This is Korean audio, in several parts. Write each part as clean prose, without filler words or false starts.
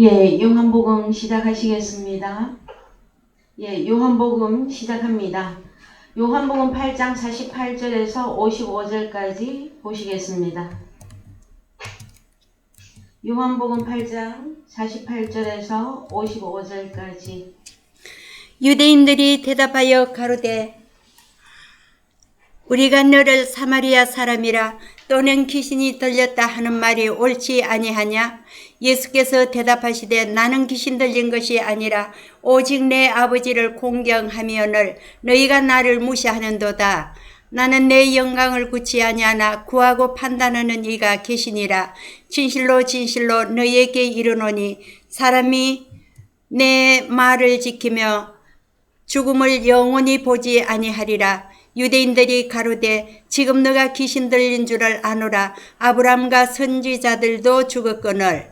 예, 요한복음 시작하시겠습니다. 예, 요한복음 시작합니다. 요한복음 8장 48절에서 55절까지 보시겠습니다. 요한복음 8장 48절에서 55절까지. 유대인들이 대답하여 가로되 우리가 너를 사마리아 사람이라 또는 귀신이 들렸다 하는 말이 옳지 아니하냐? 예수께서 대답하시되 나는 귀신 들린 것이 아니라 오직 내 아버지를 공경하며늘 너희가 나를 무시하는도다. 나는 내 영광을 구치 아니하나 구하고 판단하는 이가 계시니라. 진실로 진실로 너희에게 이르노니 사람이 내 말을 지키며 죽음을 영원히 보지 아니하리라. 유대인들이 가로되 지금 너가 귀신 들린 줄을 아노라. 아브라함과 선지자들도 죽었거늘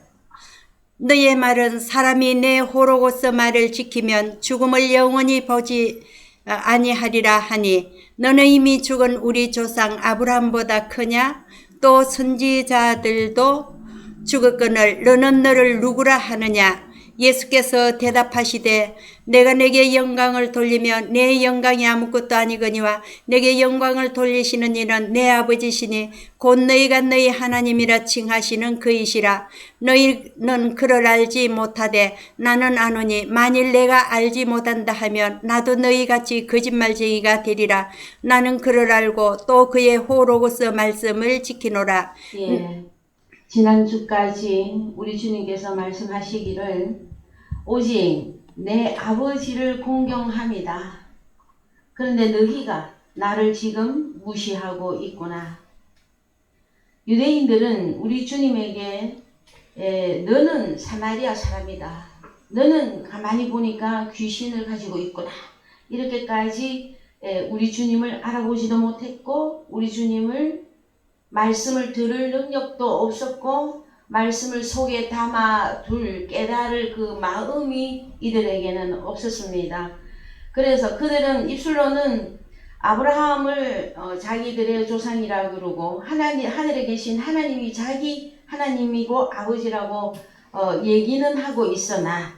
너의 말은 사람이 내 호로고서 말을 지키면 죽음을 영원히 보지 아니하리라 하니 너는 이미 죽은 우리 조상 아브라함보다 크냐? 또 선지자들도 죽었거늘 너는 너를 누구라 하느냐? 예수께서 대답하시되 내가 내게 영광을 돌리며 내 영광이 아무것도 아니거니와 내게 영광을 돌리시는 이는 내 아버지시니 곧 너희가 너희 하나님이라 칭하시는 그이시라. 너희는 그를 알지 못하되 나는 아노니 만일 내가 알지 못한다 하면 나도 너희같이 거짓말쟁이가 되리라. 나는 그를 알고 또 그의 호로고서 말씀을 지키노라. 예, 지난주까지 우리 주님께서 말씀하시기를 오직 내 아버지를 공경합니다. 그런데 너희가 나를 지금 무시하고 있구나. 유대인들은 우리 주님에게 너는 사마리아 사람이다. 너는 가만히 보니까 귀신을 가지고 있구나. 이렇게까지 우리 주님을 알아보지도 못했고 우리 주님을 말씀을 들을 능력도 없었고 말씀을 속에 담아둘 깨달을 그 마음이 이들에게는 없었습니다. 그래서 그들은 입술로는 아브라함을 자기들의 조상이라 그러고 하늘에 계신 하나님이 자기 하나님이고 아버지라고 얘기는 하고 있으나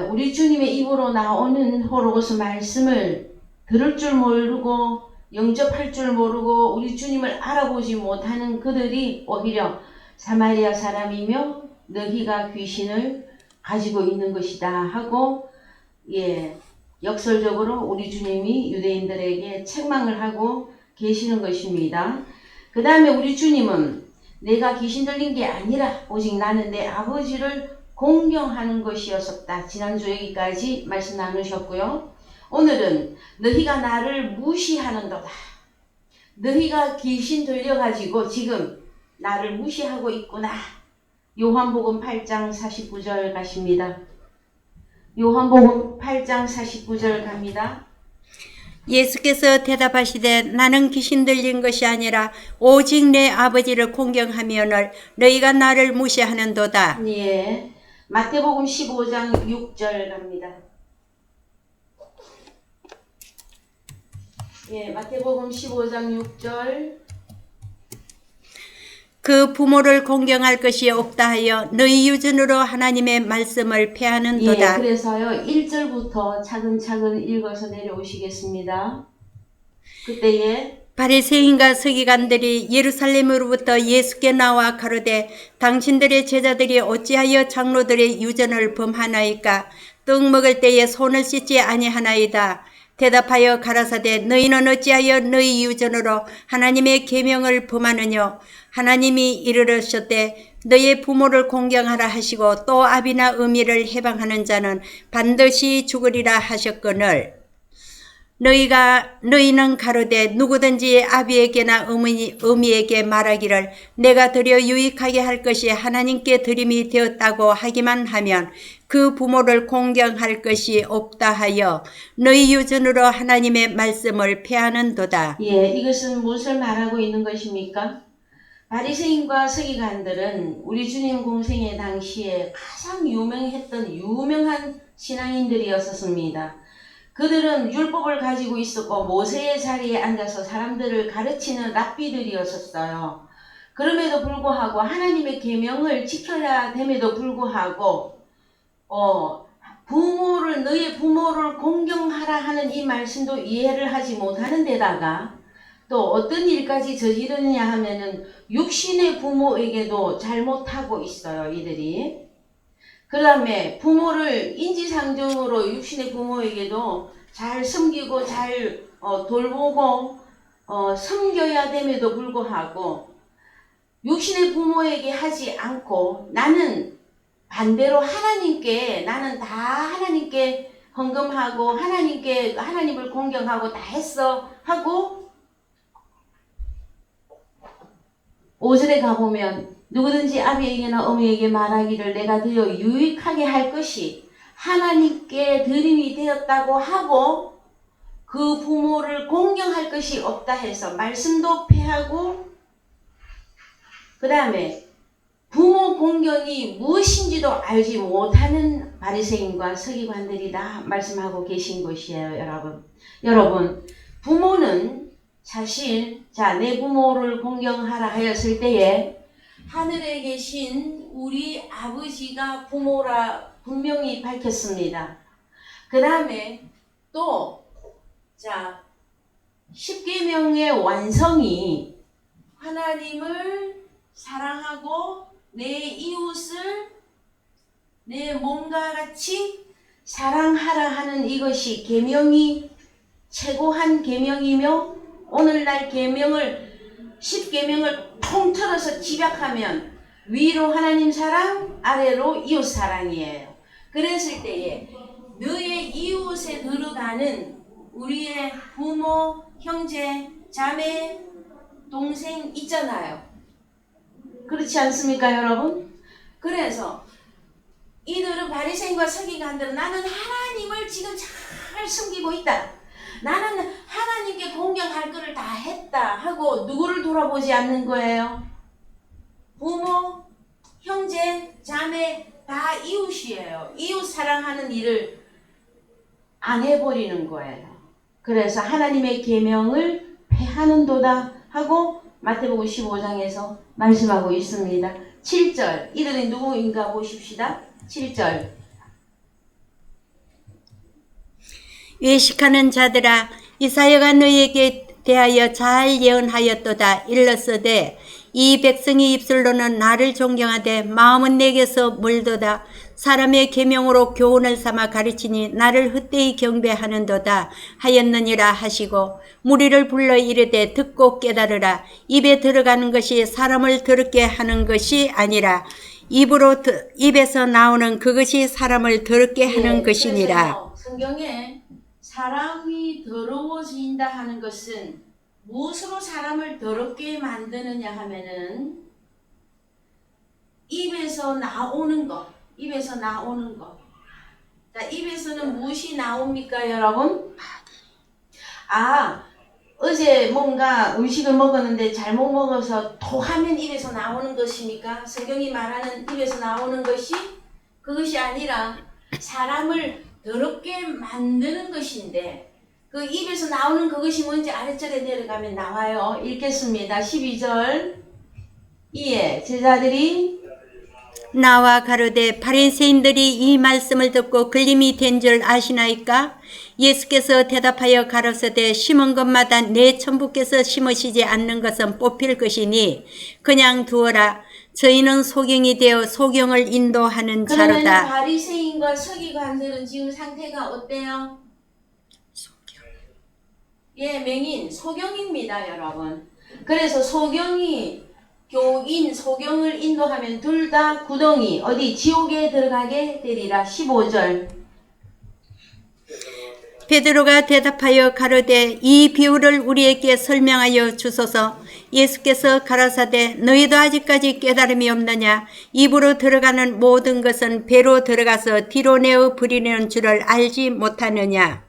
우리 주님의 입으로 나오는 호로고스 말씀을 들을 줄 모르고 영접할 줄 모르고 우리 주님을 알아보지 못하는 그들이 오히려 사마리아 사람이며 너희가 귀신을 가지고 있는 것이다 하고 역설적으로 우리 주님이 유대인들에게 책망을 하고 계시는 것입니다. 그 다음에 우리 주님은 내가 귀신 들린 게 아니라 오직 나는 내 아버지를 공경하는 것이었었다. 지난주 여기까지 말씀 나누셨고요. 오늘은 너희가 나를 무시하는도다. 너희가 귀신 들려가지고 지금 나를 무시하고 있구나. 요한복음 8장 49절 가십니다. 요한복음 8장 49절 갑니다. 예수께서 대답하시되 나는 귀신 들린 것이 아니라 오직 내 아버지를 공경하며늘 너희가 나를 무시하는도다. 예, 마태복음 15장 6절 갑니다. 예, 마태복음 15장 6절. 그 부모를 공경할 것이 없다 하여 너희 유전으로 하나님의 말씀을 폐하는도다. 예, 그래서요 1절부터 차근차근 읽어서 내려오시겠습니다. 그때에 바리새인과 서기관들이 예루살렘으로부터 예수께 나와 가로되 당신들의 제자들이 어찌하여 장로들의 유전을 범하나이까? 떡 먹을 때에 손을 씻지 아니하나이다. 대답하여 가라사대 너희는 어찌하여 너희 유전으로 하나님의 계명을 범하느뇨? 하나님이 이르셨되 너의 부모를 공경하라 하시고 또 아비나 어미를 해방하는 자는 반드시 죽으리라 하셨거늘 너희는 가로되 누구든지 아비에게나 어미에게 말하기를 내가 드려 유익하게 할 것이 하나님께 드림이 되었다고 하기만 하면 그 부모를 공경할 것이 없다 하여 너희 유전으로 하나님의 말씀을 폐하는도다. 예, 이것은 무엇을 말하고 있는 것입니까? 바리새인과 서기관들은 우리 주님 공생의 당시에 가장 유명한 신앙인들이었습니다. 그들은 율법을 가지고 있었고 모세의 자리에 앉아서 사람들을 가르치는 랍비들이었어요. 그럼에도 불구하고 하나님의 계명을 지켜야 됨에도 불구하고 부모를 너의 부모를 공경하라 하는 이 말씀도 이해를 하지 못하는 데다가 또 어떤 일까지 저지르느냐 하면은 육신의 부모에게도 잘못하고 있어요, 이들이. 그 다음에 부모를 인지상정으로 육신의 부모에게도 잘 섬기고 잘 돌보고 섬겨야 됨에도 불구하고 육신의 부모에게 하지 않고 나는 반대로 나는 다 하나님께 헌금하고 하나님을 공경하고 다 했어 하고 5절에 가보면 누구든지 아비에게나 어미에게 말하기를 내가 드려 유익하게 할 것이 하나님께 드림이 되었다고 하고 그 부모를 공경할 것이 없다 해서 말씀도 패하고 그 다음에 부모 공경이 무엇인지도 알지 못하는 바리새인과 서기관들이다 말씀하고 계신 것이에요, 여러분. 여러분, 부모는 사실 내 부모를 공경하라 하였을 때에 하늘에 계신 우리 아버지가 부모라 분명히 밝혔습니다. 그 다음에 또 10계명의 완성이 하나님을 사랑하고 내 이웃을 내 몸과 같이 사랑하라 하는 이것이 계명이 최고한 계명이며 오늘날 계명을 10계명을 통틀어서 집약하면 위로 하나님 사랑, 아래로 이웃 사랑이에요. 그랬을 때에 너의 이웃에 들어가는 우리의 부모, 형제, 자매, 동생 있잖아요. 그렇지 않습니까, 여러분? 그래서 이들은 바리새인과 서기관들은 나는 하나님을 지금 잘 숨기고 있다. 나는 하나님께 공경할 것을 다 했다 하고 누구를 돌아보지 않는 거예요? 부모, 형제, 자매 다 이웃이에요. 이웃 사랑하는 일을 안 해버리는 거예요. 그래서 하나님의 계명을 폐하는도다 하고 마태복음 15장에서 말씀하고 있습니다. 7절 이들이 누구인가 보십시다. 7절 외식하는 자들아 이사야가 너희에게 대하여 잘 예언하였도다. 일렀으되 이 백성이 입술로는 나를 존경하되 마음은 내게서 멀도다. 사람의 계명으로 교훈을 삼아 가르치니 나를 헛되이 경배하는도다 하였느니라 하시고 무리를 불러 이르되 듣고 깨달으라. 입에 들어가는 것이 사람을 더럽게 하는 것이 아니라 입에서 나오는 그것이 사람을 더럽게 하는 것이니라. 성경에 사람이 더러워진다 하는 것은 무엇으로 사람을 더럽게 만드느냐 하면은 입에서 나오는 것. 자, 입에서는 무엇이 나옵니까, 여러분? 어제 뭔가 음식을 먹었는데 잘못 먹어서 토하면 입에서 나오는 것입니까? 성경이 말하는 입에서 나오는 것이 그것이 아니라 사람을 더럽게 만드는 것인데 그 입에서 나오는 그것이 뭔지 아래절에 내려가면 나와요. 읽겠습니다. 12절 이에 제자들이 나와 가로되 바리새인들이 이 말씀을 듣고 걸림이 된 줄 아시나이까? 예수께서 대답하여 가로사대 심은 것마다 내 천부께서 심으시지 않는 것은 뽑힐 것이니 그냥 두어라. 저희는 소경이 되어 소경을 인도하는 자로다. 그러면 바리새인과 서기관들은 지금 상태가 어때요? 예, 맹인 소경입니다, 여러분. 그래서 소경이 교인 소경을 인도하면 둘 다 구덩이 어디 지옥에 들어가게 되리라. 15절 베드로가 대답하여 가로되 이 비유를 우리에게 설명하여 주소서. 예수께서 가라사대 너희도 아직까지 깨달음이 없느냐? 입으로 들어가는 모든 것은 배로 들어가서 뒤로 내어 버리는 줄을 알지 못하느냐?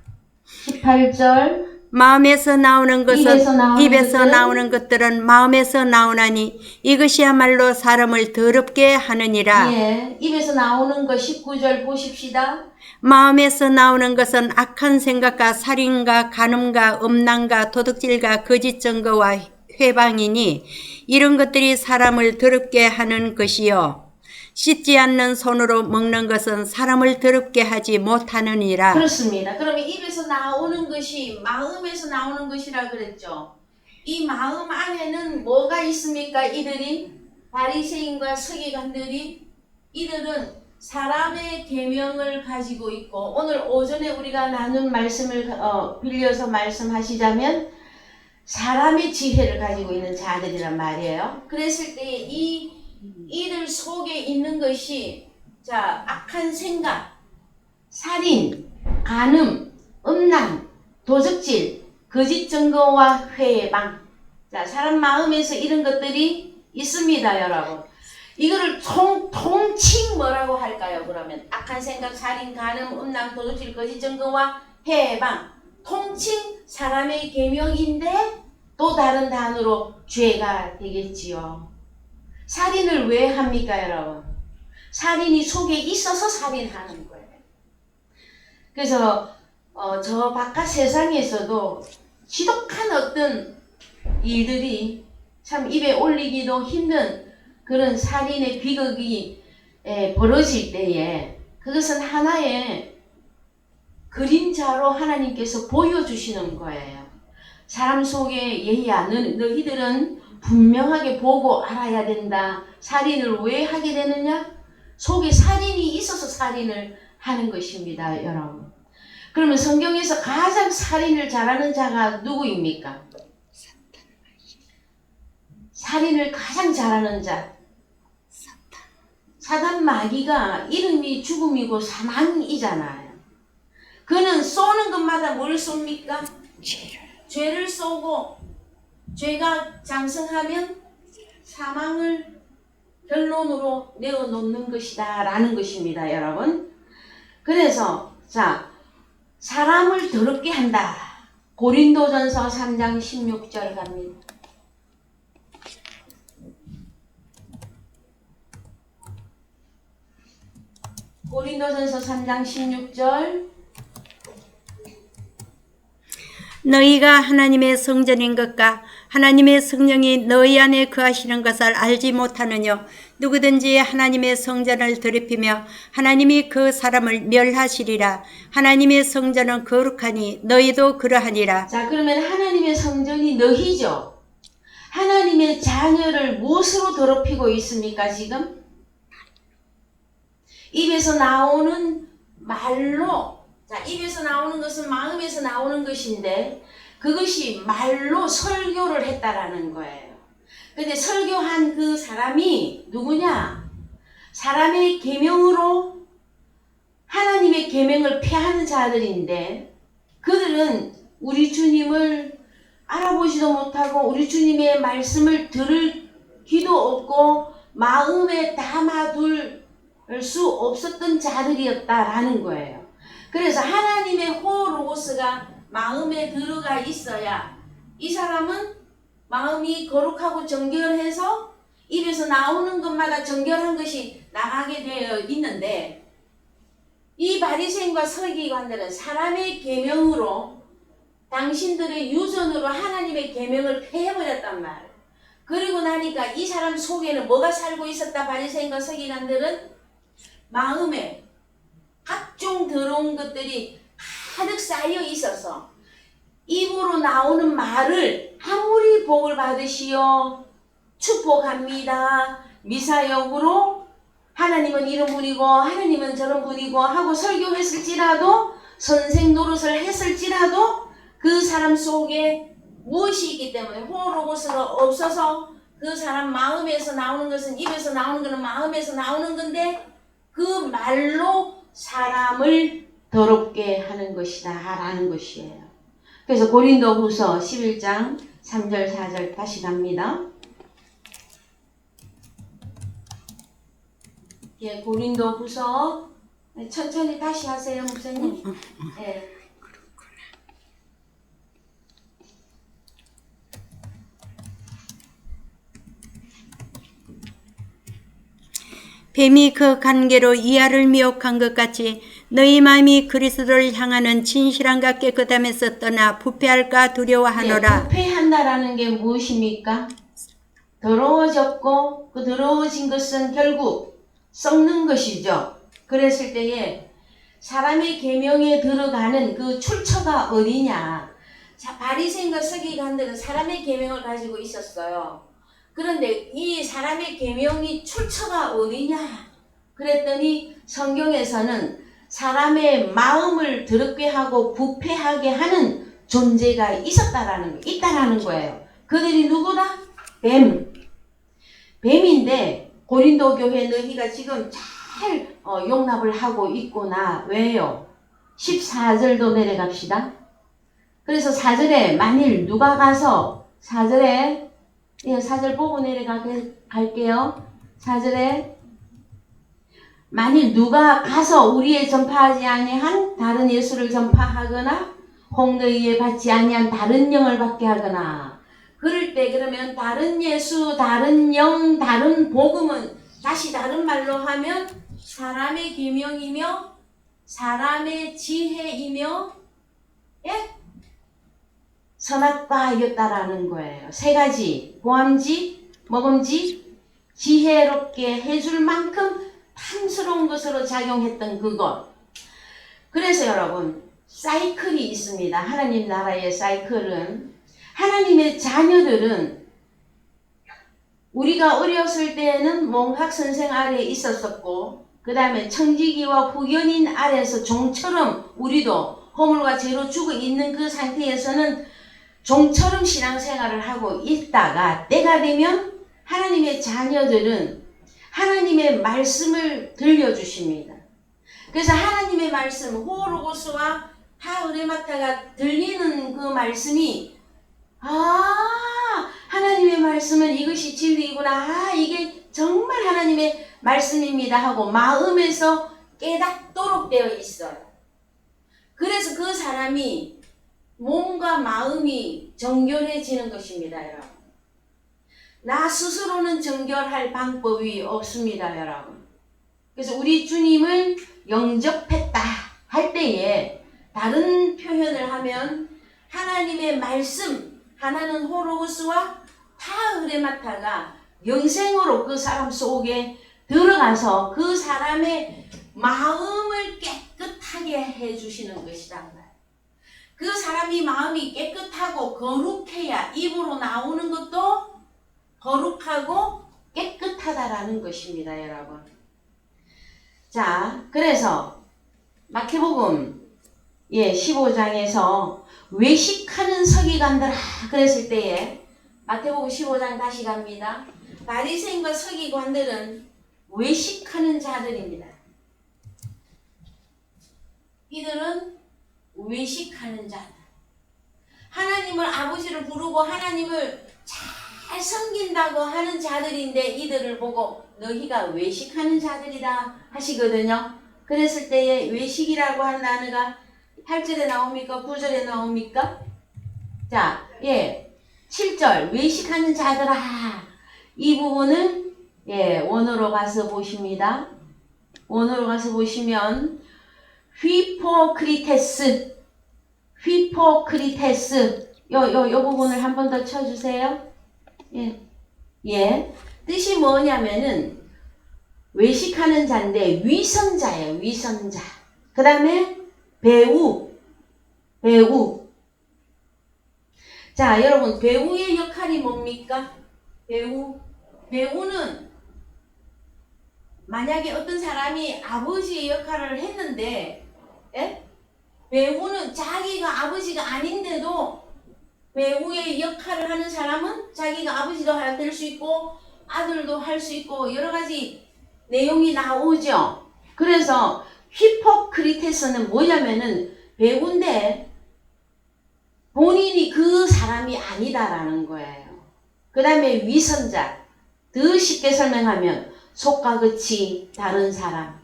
18절 마음에서 나오는 것은 입에서 나오는 것들은 마음에서 나오나니 이것이야말로 사람을 더럽게 하느니라. 예, 입에서 나오는 것 19절 보십시다. 마음에서 나오는 것은 악한 생각과 살인과 간음과 음란과 도둑질과 거짓 증거와 회방이니 이런 것들이 사람을 더럽게 하는 것이요 씻지 않는 손으로 먹는 것은 사람을 더럽게 하지 못하느니라. 그렇습니다. 그러면 입에서 나오는 것이 마음에서 나오는 것이라 그랬죠. 이 마음 안에는 뭐가 있습니까? 이들이 바리새인과 서기관들이 이들은 사람의 계명을 가지고 있고 오늘 오전에 우리가 나눈 말씀을 빌려서 말씀하시자면 사람의 지혜를 가지고 있는 자들이란 말이에요. 그랬을 때 이들 속에 있는 것이 자 악한 생각, 살인, 간음, 음란, 도적질, 거짓 증거와 회방. 자, 사람 마음에서 이런 것들이 있습니다, 여러분. 이거를 통칭 뭐라고 할까요? 그러면 악한 생각, 살인, 간음, 음란, 도둑질, 거짓 증거와 해방. 통칭 사람의 계명인데 또 다른 단어로 죄가 되겠지요. 살인을 왜 합니까, 여러분? 살인이 속에 있어서 살인하는 거예요. 그래서 저 바깥 세상에서도 지독한 어떤 일들이 참 입에 올리기도 힘든 그런 살인의 비극이 벌어질 때에 그것은 하나의 그림자로 하나님께서 보여주시는 거예요. 사람 속에 예희야 너희들은 분명하게 보고 알아야 된다. 살인을 왜 하게 되느냐? 속에 살인이 있어서 살인을 하는 것입니다, 여러분. 그러면 성경에서 가장 살인을 잘하는 자가 누구입니까? 살인을 가장 잘하는 자. 사단 마귀가 이름이 죽음이고 사망이잖아요. 그는 쏘는 것마다 뭘 쏩니까? 죄를 쏘고 죄가 장성하면 사망을 결론으로 내어놓는 것이다 라는 것입니다, 여러분. 그래서 자 사람을 더럽게 한다. 고린도전서 3장 16절 갑니다. 고린도전서 3장 16절. 너희가 하나님의 성전인 것과 하나님의 성령이 너희 안에 거하시는 것을 알지 못하느냐? 누구든지 하나님의 성전을 더럽히며 하나님이 그 사람을 멸하시리라. 하나님의 성전은 거룩하니 너희도 그러하니라. 자, 그러면 하나님의 성전이 너희죠. 하나님의 자녀를 무엇으로 더럽히고 있습니까, 지금? 입에서 나오는 말로. 자, 입에서 나오는 것은 마음에서 나오는 것인데 그것이 말로 설교를 했다라는 거예요. 근데 설교한 그 사람이 누구냐? 사람의 계명으로 하나님의 계명을 폐하는 자들인데 그들은 우리 주님을 알아보지도 못하고 우리 주님의 말씀을 들을 귀도 없고 마음에 담아둘 수 없었던 자들이었다라는 거예요. 그래서 하나님의 호로고스가 마음에 들어가 있어야 이 사람은 마음이 거룩하고 정결해서 입에서 나오는 것마다 정결한 것이 나가게 되어 있는데 이 바리새인과 서기관들은 사람의 계명으로 당신들의 유전으로 하나님의 계명을 폐해버렸단 말이에요. 그리고 나니까 이 사람 속에는 뭐가 살고 있었다? 바리새인과 서기관들은 마음에 각종 더러운 것들이 가득 쌓여 있어서 입으로 나오는 말을 아무리 복을 받으시오, 축복합니다, 미사역으로 하나님은 이런 분이고 하나님은 저런 분이고 하고 설교했을지라도 선생 노릇을 했을지라도 그 사람 속에 무엇이 있기 때문에 호로고스가 없어서 그 사람 마음에서 나오는 것은 입에서 나오는 것은 마음에서 나오는 건데 그 말로 사람을 더럽게 하는 것이다 라는 것이에요. 그래서 고린도후서 11장 3절 4절 다시 갑니다. 예, 고린도후서 천천히 다시 하세요, 목사님. 예. 뱀이 그 관계로 이하를 미혹한 것 같이 너희 마음이 그리스도를 향하는 진실함과 깨끗함에서 떠나 부패할까 두려워하노라. 부패한다라는 게 무엇입니까? 더러워졌고 그 더러워진 것은 결국 썩는 것이죠. 그랬을 때에 사람의 계명에 들어가는 그 출처가 어디냐? 자, 바리새인과 서기관들은 사람의 계명을 가지고 있었어요. 그런데 이 사람의 계명이 출처가 어디냐? 그랬더니 성경에서는 사람의 마음을 더럽게 하고 부패하게 하는 존재가 있다라는 거예요. 그들이 누구다? 뱀인데 고린도 교회 너희가 지금 잘 용납을 하고 있구나. 왜요? 14절도 내려갑시다. 그래서 4절에 만일 누가 가서 4절에 4절 보고 내려갈게요. 4절에 만일 누가 가서 우리의 전파하지 아니한 다른 예수를 전파하거나 혹 너희에 받지 아니한 다른 영을 받게 하거나 그럴 때 그러면 다른 예수, 다른 영, 다른 복음은 다시 다른 말로 하면 사람의 계명이며 사람의 지혜이며 선악과였다라는 거예요. 세 가지 보암지, 먹음지, 지혜롭게 해줄 만큼 탐스러운 것으로 작용했던 그것. 그래서 여러분 사이클이 있습니다. 하나님 나라의 사이클은 하나님의 자녀들은 우리가 어렸을 때에는 몽학 선생 아래에 있었었고 그 다음에 청지기와 후견인 아래에서 종처럼 우리도 허물과 죄로 죽어 있는 그 상태에서는 종처럼 신앙생활을 하고 있다가 때가 되면 하나님의 자녀들은 하나님의 말씀을 들려주십니다. 그래서 하나님의 말씀 호로고스와 하으레마타가 들리는 그 말씀이 하나님의 말씀은 이것이 진리이구나. 이게 정말 하나님의 말씀입니다 하고 마음에서 깨닫도록 되어 있어요. 그래서 그 사람이 몸과 마음이 정결해지는 것입니다, 여러분. 나 스스로는 정결할 방법이 없습니다, 여러분. 그래서 우리 주님을 영접했다 할 때에 다른 표현을 하면 하나님의 말씀, 하나는 호로고스와 타으레마타가 영생으로 그 사람 속에 들어가서 그 사람의 마음을 깨끗하게 해주시는 것이다. 그 사람이 마음이 깨끗하고 거룩해야 입으로 나오는 것도 거룩하고 깨끗하다라는 것입니다, 여러분. 자, 그래서 마태복음 15장에서 외식하는 서기관들아 그랬을 때에 마태복음 15장 다시 갑니다. 바리새인과 서기관들은 외식하는 자들입니다. 이들은 외식하는 자들. 하나님을 아버지를 부르고 하나님을 잘 섬긴다고 하는 자들인데 이들을 보고 너희가 외식하는 자들이다 하시거든요. 그랬을 때에 외식이라고 하는 단어가 8절에 나옵니까? 9절에 나옵니까? 자, 7절 외식하는 자들아 이 부분은 원어로 가서 보십니다. 원어로 가서 보시면 휘포크리테스 요 부분을 한 번 더 쳐주세요. 뜻이 뭐냐면은 외식하는 자인데 위선자예요. 위선자. 그 다음에 배우. 자, 여러분 배우의 역할이 뭡니까? 배우는 만약에 어떤 사람이 아버지의 역할을 했는데 배우는 자기가 아버지가 아닌데도 배우의 역할을 하는 사람은 자기가 아버지도 될 수 있고 아들도 할 수 있고 여러 가지 내용이 나오죠. 그래서 히포크리테스는 뭐냐면은 배우인데 본인이 그 사람이 아니다라는 거예요. 그 다음에 위선자. 더 쉽게 설명하면 속과 끝이 다른 사람.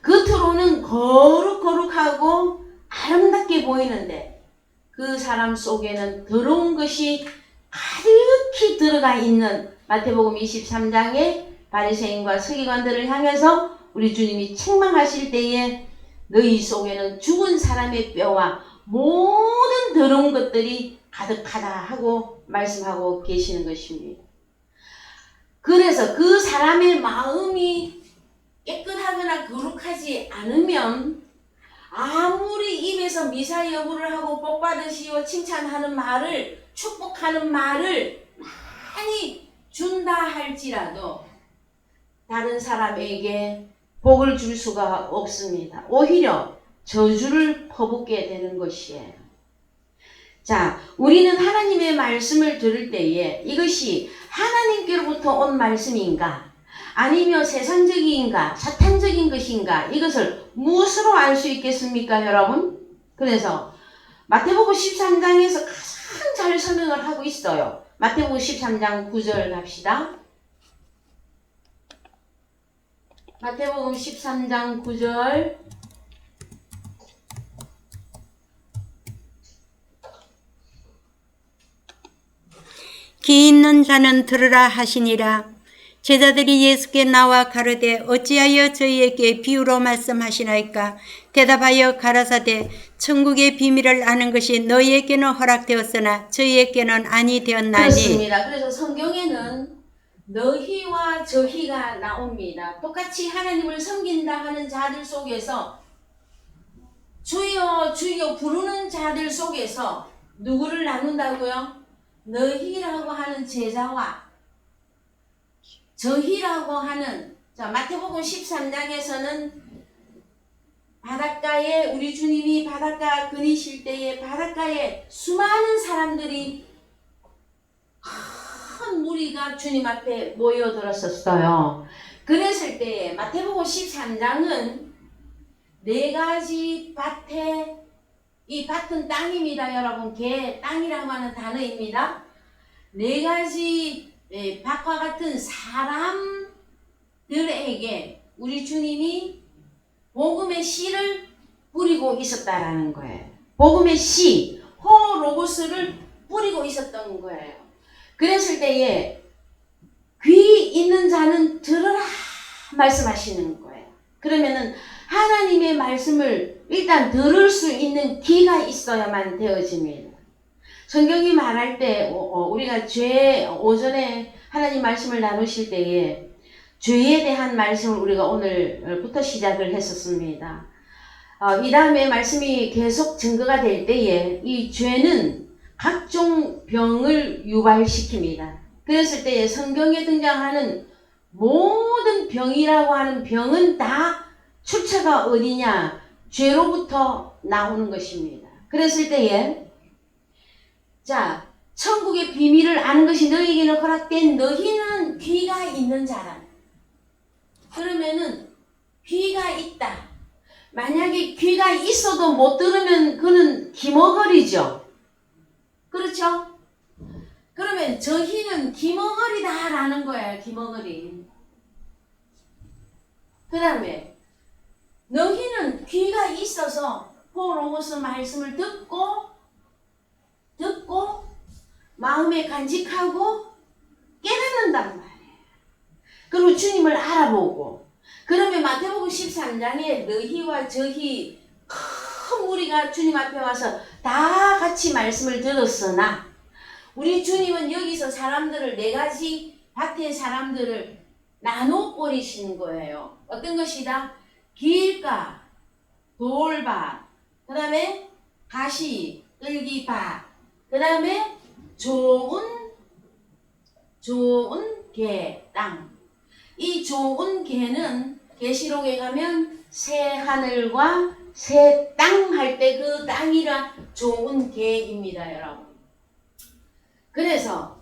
겉으로는 거룩하고 아름답게 보이는데 그 사람 속에는 더러운 것이 가득히 들어가 있는 마태복음 23장의 바리새인과 서기관들을 향해서 우리 주님이 책망하실 때에 너희 속에는 죽은 사람의 뼈와 모든 더러운 것들이 가득하다 하고 말씀하고 계시는 것입니다. 그래서 그 사람의 마음이 깨끗하거나 거룩하지 않으면 아무리 입에서 미사 여부를 하고 복 받으시오 칭찬하는 말을, 축복하는 말을 많이 준다 할지라도 다른 사람에게 복을 줄 수가 없습니다. 오히려 저주를 퍼붓게 되는 것이에요. 자, 우리는 하나님의 말씀을 들을 때에 이것이 하나님께로부터 온 말씀인가 아니면 세상적인가 사탄적인 것인가 이것을 무엇으로 알 수 있겠습니까, 여러분? 그래서 마태복음 13장에서 가장 잘 설명을 하고 있어요. 마태복음 13장 9절 갑시다. 마태복음 13장 9절. 귀 있는 자는 들으라 하시니라. 제자들이 예수께 나와 가르되 어찌하여 저희에게 비유로 말씀하시나이까? 대답하여 가라사대 천국의 비밀을 아는 것이 너희에게는 허락되었으나 저희에게는 아니 되었나니. 그렇습니다. 그래서 성경에는 너희와 저희가 나옵니다. 똑같이 하나님을 섬긴다 하는 자들 속에서 주여 주여 부르는 자들 속에서 누구를 나눈다고요? 너희라고 하는 제자와 저희라고 하는, 자, 마태복음 13장에서는 바닷가에 우리 주님이 바닷가 거니실 때에 바닷가에 수많은 사람들이 큰 무리가 주님 앞에 모여들었었어요. 그랬을 때에 마태복음 13장은 네 가지 밭에, 이 밭은 땅입니다, 여러분. 개, 땅이라고 하는 단어입니다. 네 가지 밭과 같은 사람들에게 우리 주님이 복음의 씨를 뿌리고 있었다라는 거예요. 복음의 씨, 호로고스를 뿌리고 있었던 거예요. 그랬을 때에 귀 있는 자는 들으라 말씀하시는 거예요. 그러면은 하나님의 말씀을 일단 들을 수 있는 귀가 있어야만 되어집니다. 성경이 말할 때 우리가 오전에 하나님 말씀을 나누실 때에 죄에 대한 말씀을 우리가 오늘부터 시작을 했었습니다. 이 다음에 말씀이 계속 증거가 될 때에 이 죄는 각종 병을 유발시킵니다. 그랬을 때에 성경에 등장하는 모든 병이라고 하는 병은 다 출처가 어디냐? 죄로부터 나오는 것입니다. 그랬을 때에 자, 천국의 비밀을 아는 것이 너희에게는 허락된 너희는 귀가 있는 자라. 그러면은 귀가 있다. 만약에 귀가 있어도 못 들으면 그는 기머거리죠. 그렇죠? 그러면 저희는 기머거리다라는 거예요. 기머거리. 그 다음에 너희는 귀가 있어서 호로고스 말씀을 듣고 마음에 간직하고 깨닫는단 말이에요. 그리고 주님을 알아보고 그러면 마태복음 13장에 너희와 저희 큰 무리가 주님 앞에 와서 다 같이 말씀을 들었으나 우리 주님은 여기서 사람들을 네 가지 밭의 사람들을 나눠버리시는 거예요. 어떤 것이다? 길가, 돌밭, 그 다음에 가시, 뜰기밭, 그 다음에 좋은 개, 땅. 이 좋은 개는 계시록에 가면 새 하늘과 새 땅 할 때 그 땅이라 좋은 개입니다, 여러분. 그래서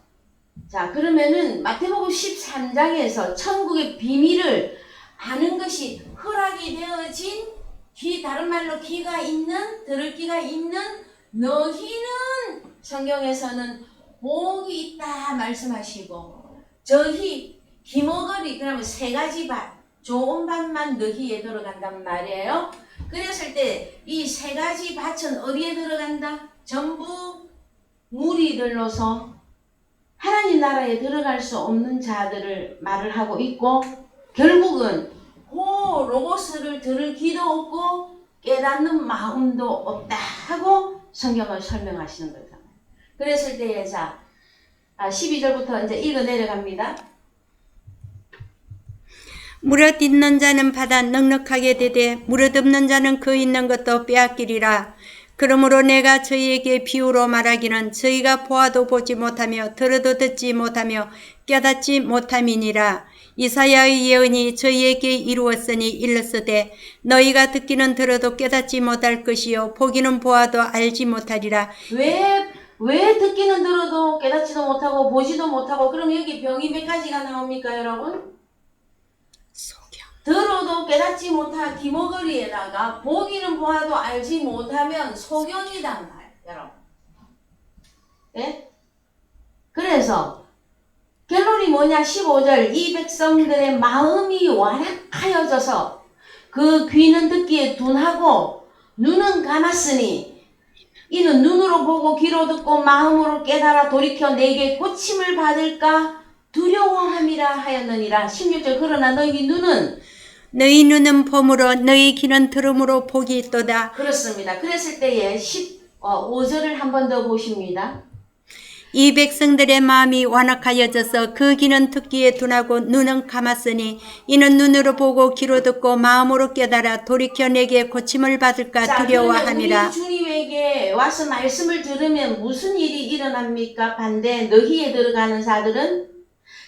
자, 그러면은 마태복음 13장에서 천국의 비밀을 아는 것이 허락이 되어진 귀, 다른 말로 귀가 있는, 들을 귀가 있는 너희는 성경에서는 복이 있다 말씀하시고 저희 기머거리 그러면 세 가지 밭 좋은 밭만 너희에 들어간단 말이에요. 그랬을 때 이 세 가지 밭은 어디에 들어간다? 전부 무리들로서 하나님 나라에 들어갈 수 없는 자들을 말을 하고 있고 결국은 로고스를 들을 귀도 없고 깨닫는 마음도 없다 하고 성경을 설명하시는 거죠. 그랬을 때에 자 12절부터 이제 읽어 내려갑니다. 무릇 있는 자는 받아 넉넉하게 되되 무릇 없는 자는 그 있는 것도 빼앗기리라. 그러므로 내가 저희에게 비유로 말하기는 저희가 보아도 보지 못하며 들어도 듣지 못하며 깨닫지 못함이니라. 이사야의 예언이 저희에게 이루었으니 일렀으되 너희가 듣기는 들어도 깨닫지 못할 것이요 보기는 보아도 알지 못하리라. 왜 듣기는 들어도 깨닫지도 못하고 보지도 못하고 그럼 여기 병이 몇 가지가 나옵니까 여러분? 들어도 깨닫지 못한 귀머거리에다가 보기는 보아도 알지 못하면 소견이단 말이에요 여러분. 네? 그래서 결론이 뭐냐 15절 이 백성들의 마음이 완악하여져서 그 귀는 듣기에 둔하고 눈은 감았으니 이는 눈으로 보고 귀로 듣고 마음으로 깨달아 돌이켜 내게 고침을 받을까 두려워함이라 하였느니라. 16절 그러나 너희 눈은 봄으로 너희 귀는 들음으로 복이 있도다. 그렇습니다. 그랬을 때에 15절을 한 번 더 보십니다. 이 백성들의 마음이 완악하여져서 그 귀는 듣기에 둔하고 눈은 감았으니 이는 눈으로 보고 귀로 듣고 마음으로 깨달아 돌이켜 내게 고침을 받을까 두려워함이라. 우리 주님에게 와서 말씀을 들으면 무슨 일이 일어납니까? 반대 너희에 들어가는 자들은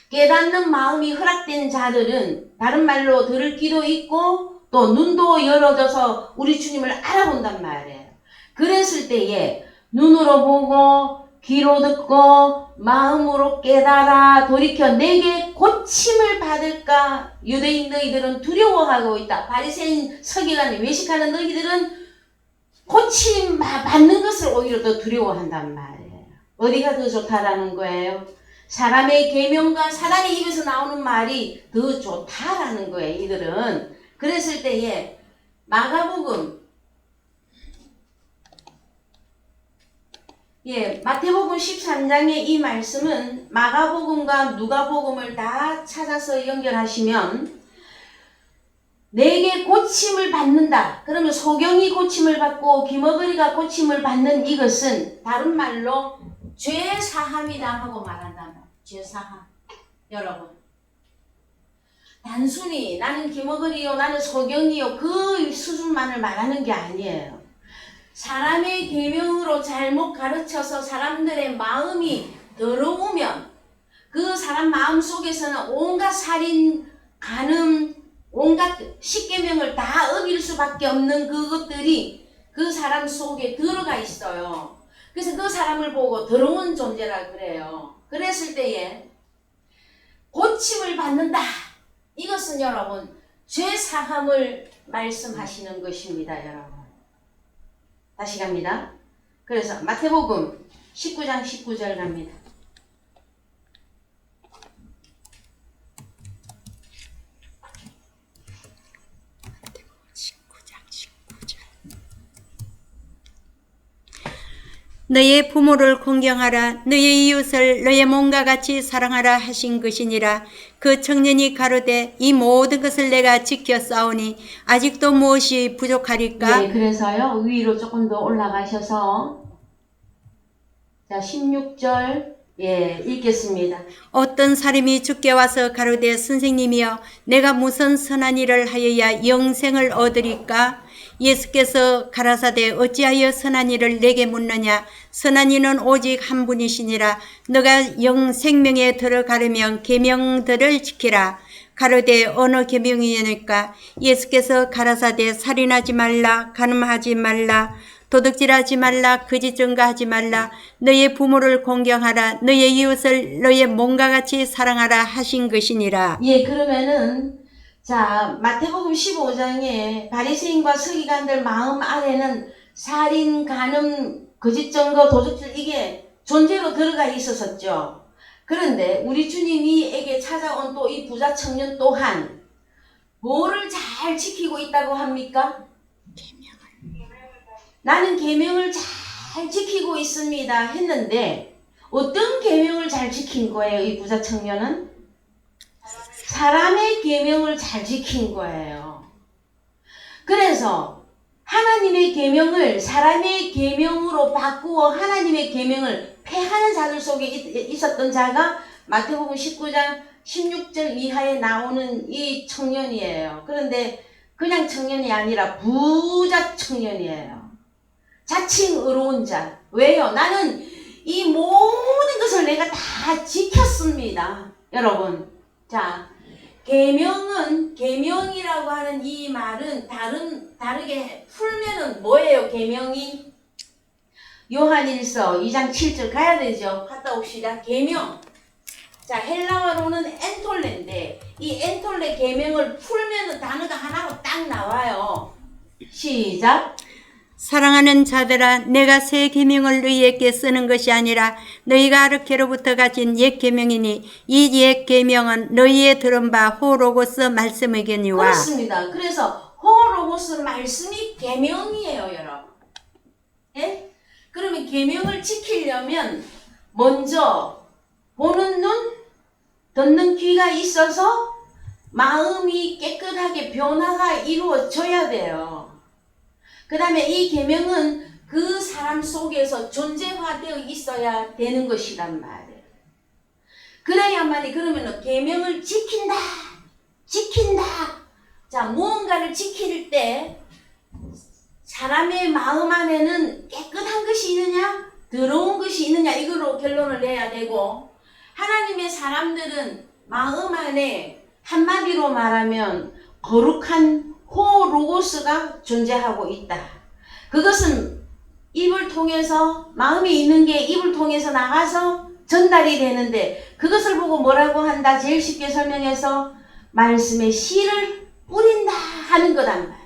깨닫는 마음이 허락된 자들은 다른 말로 들을 귀도 있고 또 눈도 열어져서 우리 주님을 알아본단 말이에요. 그랬을 때에 눈으로 보고 귀로 듣고 마음으로 깨달아 돌이켜 내게 고침을 받을까 유대인 너희들은 두려워하고 있다. 바리새인 서기관이 외식하는 너희들은 고침 받는 것을 오히려 더 두려워한단 말이에요. 어디가 더 좋다라는 거예요? 사람의 계명과 사단의 입에서 나오는 말이 더 좋다라는 거예요. 이들은. 그랬을 때에 마가복음 마태복음 13장의 이 말씀은 마가복음과 누가복음을 다 찾아서 연결하시면 내게 고침을 받는다. 그러면 소경이 고침을 받고 귀머거리가 고침을 받는 이것은 다른 말로 죄사함이다 하고 말한단 말이에요. 죄사함. 여러분. 단순히 나는 귀머거리요 나는 소경이요 그 수준만을 말하는 게 아니에요. 사람의 계명으로 잘못 가르쳐서 사람들의 마음이 더러우면 그 사람 마음 속에서는 온갖 살인, 간음, 온갖 십계명을 다 어길 수밖에 없는 그것들이 그 사람 속에 들어가 있어요. 그래서 그 사람을 보고 더러운 존재라 그래요. 그랬을 때에 고침을 받는다. 이것은 여러분 죄사함을 말씀하시는 것입니다. 여러분. 다시 갑니다. 그래서 마태복음 19장 19절 갑니다. 너의 부모를 공경하라. 너의 이웃을 너의 몸과 같이 사랑하라 하신 것이니라. 그 청년이 가로되 이 모든 것을 내가 지켜 싸우니 아직도 무엇이 부족하리까? 그래서요 위로 조금 더 올라가셔서 자 16절 읽겠습니다. 어떤 사람이 주께 와서 가로되 선생님이여 내가 무슨 선한 일을 하여야 영생을 얻으리까? 예수께서 가라사대 어찌하여 선한 일을 내게 묻느냐? 선한 이는 오직 한 분이시니라. 너가 생명에 들어가려면 계명들을 지키라. 가로되 어느 계명이니까? 예수께서 가라사대 살인하지 말라, 간음하지 말라, 도둑질하지 말라, 거짓 증거하지 말라, 너의 부모를 공경하라, 너의 이웃을 너의 몸과 같이 사랑하라 하신 것이니라. 그러면은 자 마태복음 15장에 바리새인과 서기관들 마음 안에는 살인, 간음, 거짓 증거, 도둑질 이게 존재로 들어가 있었었죠. 그런데 우리 주님이에게 찾아온 또 이 부자 청년 또한 뭐를 잘 지키고 있다고 합니까? 나는 계명을 잘 지키고 있습니다 했는데 어떤 계명을 잘 지킨 거예요? 이 부자 청년은? 사람의 계명을 잘 지킨 거예요. 그래서 하나님의 계명을 사람의 계명으로 바꾸어 하나님의 계명을 폐하는 자들 속에 있었던 자가 마태복음 19장 16절 이하에 나오는 이 청년이에요. 그런데 그냥 청년이 아니라 부자 청년이에요. 자칭 의로운 자. 왜요? 나는 이 모든 것을 내가 다 지켰습니다. 여러분. 자, 계명이라고 하는 이 말은 다르게 풀면은 뭐예요? 계명이 요한일서 2장 7절 가야 되죠. 갔다 옵시다. 계명. 자, 헬라어로는 엔톨레인데 이 엔톨레 계명을 풀면은 단어가 하나로 딱 나와요. 시작. 사랑하는 자들아, 내가 새 계명을 너희에게 쓰는 것이 아니라 너희가 아르케로부터 가진 옛 계명이니 이 옛 계명은 너희의 들은 바 호로고스 말씀이거니와. 그렇습니다. 그래서 호로고스 말씀이 계명이에요, 여러분. 예? 그러면 계명을 지키려면 먼저 보는 눈, 듣는 귀가 있어서 마음이 깨끗하게 변화가 이루어져야 돼요. 그 다음에 이 계명은 그 사람 속에서 존재화되어 있어야 되는 것이란 말이에요. 그래야만이 그러면 계명을 지킨다. 자, 무언가를 지킬 때 사람의 마음 안에는 깨끗한 것이 있느냐, 더러운 것이 있느냐 이거로 결론을 내야 되고, 하나님의 사람들은 마음 안에 한마디로 말하면 거룩한 호로고스가 존재하고 있다. 그것은 입을 통해서 마음에 있는 게 입을 통해서 나가서 전달이 되는데 그것을 보고 뭐라고 한다? 제일 쉽게 설명해서 말씀의 씨를 뿌린다 하는 거단 말이야.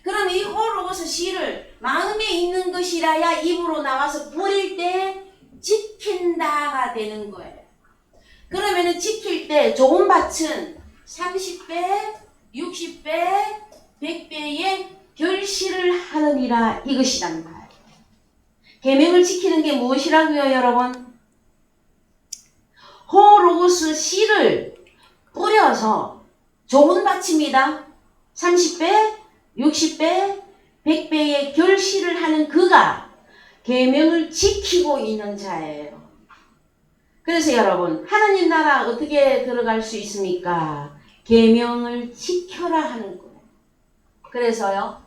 그럼 이 호로고스 씨를 마음에 있는 것이라야 입으로 나와서 뿌릴 때 지킨다가 되는 거예요. 그러면은 지킬 때 좋은 밭은 30배, 60배, 100배의 결실을 하느니라 이것이란 말이에요. 계명을 지키는 게 무엇이라고요, 여러분? 호로고스 씨를 뿌려서 좋은 밭입니다. 30배, 60배, 100배의 결실을 하는 그가 계명을 지키고 있는 자예요. 그래서 여러분, 하나님 나라 어떻게 들어갈 수 있습니까? 계명을 지켜라 하는 거예요. 그래서요,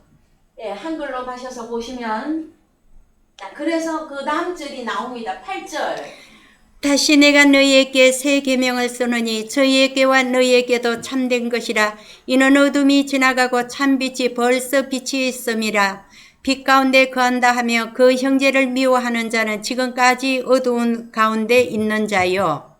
한글로 가셔서 보시면, 그래서 그 다음 절이 나옵니다. 8절. 다시 내가 너희에게 새 계명을 쓰노니 저희에게와 너희에게도 참된 것이라. 이는 어둠이 지나가고 참빛이 벌써 빛이 있음이라. 빛 가운데 거한다 하며 그 형제를 미워하는 자는 지금까지 어두운 가운데 있는 자요.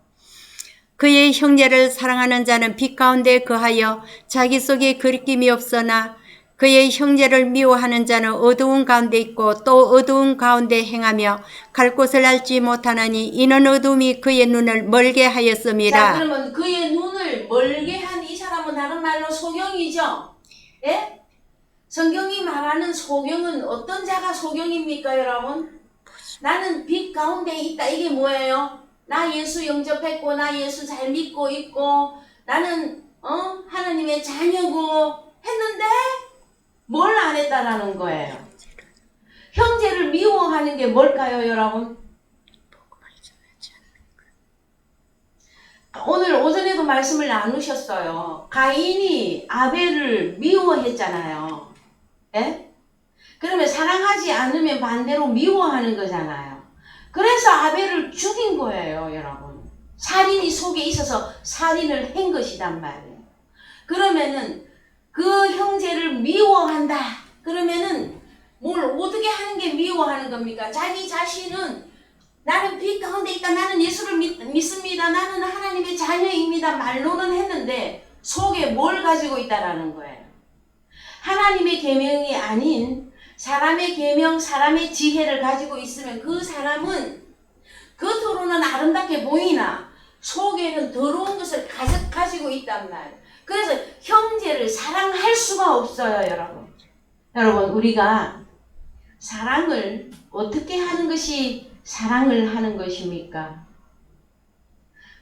그의 형제를 사랑하는 자는 빛 가운데 거하여 자기 속에 거리낌이 없으나 그의 형제를 미워하는 자는 어두운 가운데 있고 또 어두운 가운데 행하며 갈 곳을 알지 못하나니 이는 어둠이 그의 눈을 멀게 하였음이라. 자, 그러면 그의 눈을 멀게 한 이 사람은 다른 말로 소경이죠. 예? 성경이 말하는 소경은 어떤 자가 소경입니까, 여러분? 나는 빛 가운데 있다. 이게 뭐예요? 나 예수 영접했고 나 예수 잘 믿고 있고 나는 하나님의 자녀고 했는데 뭘 안 했다라는 거예요. 형제를 미워하는 게 뭘까요, 여러분? 오늘 오전에도 말씀을 나누셨어요. 가인이 아벨을 미워했잖아요. 예? 그러면 사랑하지 않으면 반대로 미워하는 거잖아요. 그래서 아벨을 죽인 거예요, 여러분. 살인이 속에 있어서 살인을 한 것이단 말이에요. 그러면은 그 형제를 미워한다. 그러면은 뭘 어떻게 하는 게 미워하는 겁니까? 자기 자신은 나는 빛 가운데 있다. 나는 예수를 믿습니다. 나는 하나님의 자녀입니다. 말로는 했는데 속에 뭘 가지고 있다라는 거예요. 하나님의 계명이 아닌 사람의 계명, 사람의 지혜를 가지고 있으면 그 사람은 겉으로는 아름답게 보이나 속에는 더러운 것을 가지고 있단 말이에요. 그래서 형제를 사랑할 수가 없어요, 여러분. 여러분, 우리가 사랑을 어떻게 하는 것이 사랑을 하는 것입니까?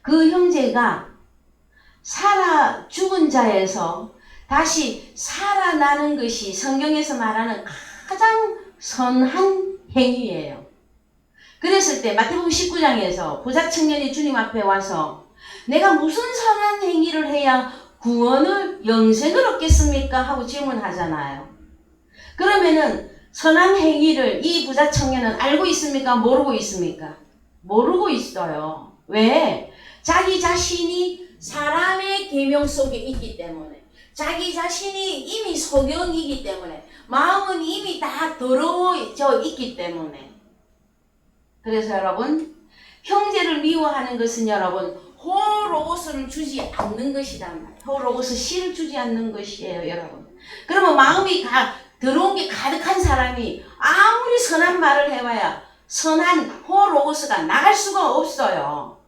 그 형제가 죽은 자에서 다시 살아나는 것이 성경에서 말하는 가장 선한 행위예요. 그랬을 때 마태복음 19장에서 부자 청년이 주님 앞에 와서 내가 무슨 선한 행위를 해야 구원을 영생을 얻겠습니까? 하고 질문하잖아요. 그러면은 선한 행위를 이 부자 청년은 알고 있습니까? 모르고 있습니까? 모르고 있어요. 왜? 자기 자신이 사람의 계명 속에 있기 때문에, 자기 자신이 이미 소경이기 때문에, 마음은 이미 다 더러워져 있기 때문에. 그래서 여러분, 형제를 미워하는 것은 여러분 호로고스를 주지 않는 것이란 말이에요. 호로고스 씨를 주지 않는 것이에요, 여러분. 그러면 마음이 더러운 게 가득한 사람이 아무리 선한 말을 해봐야 선한 호로고스가 나갈 수가 없어요.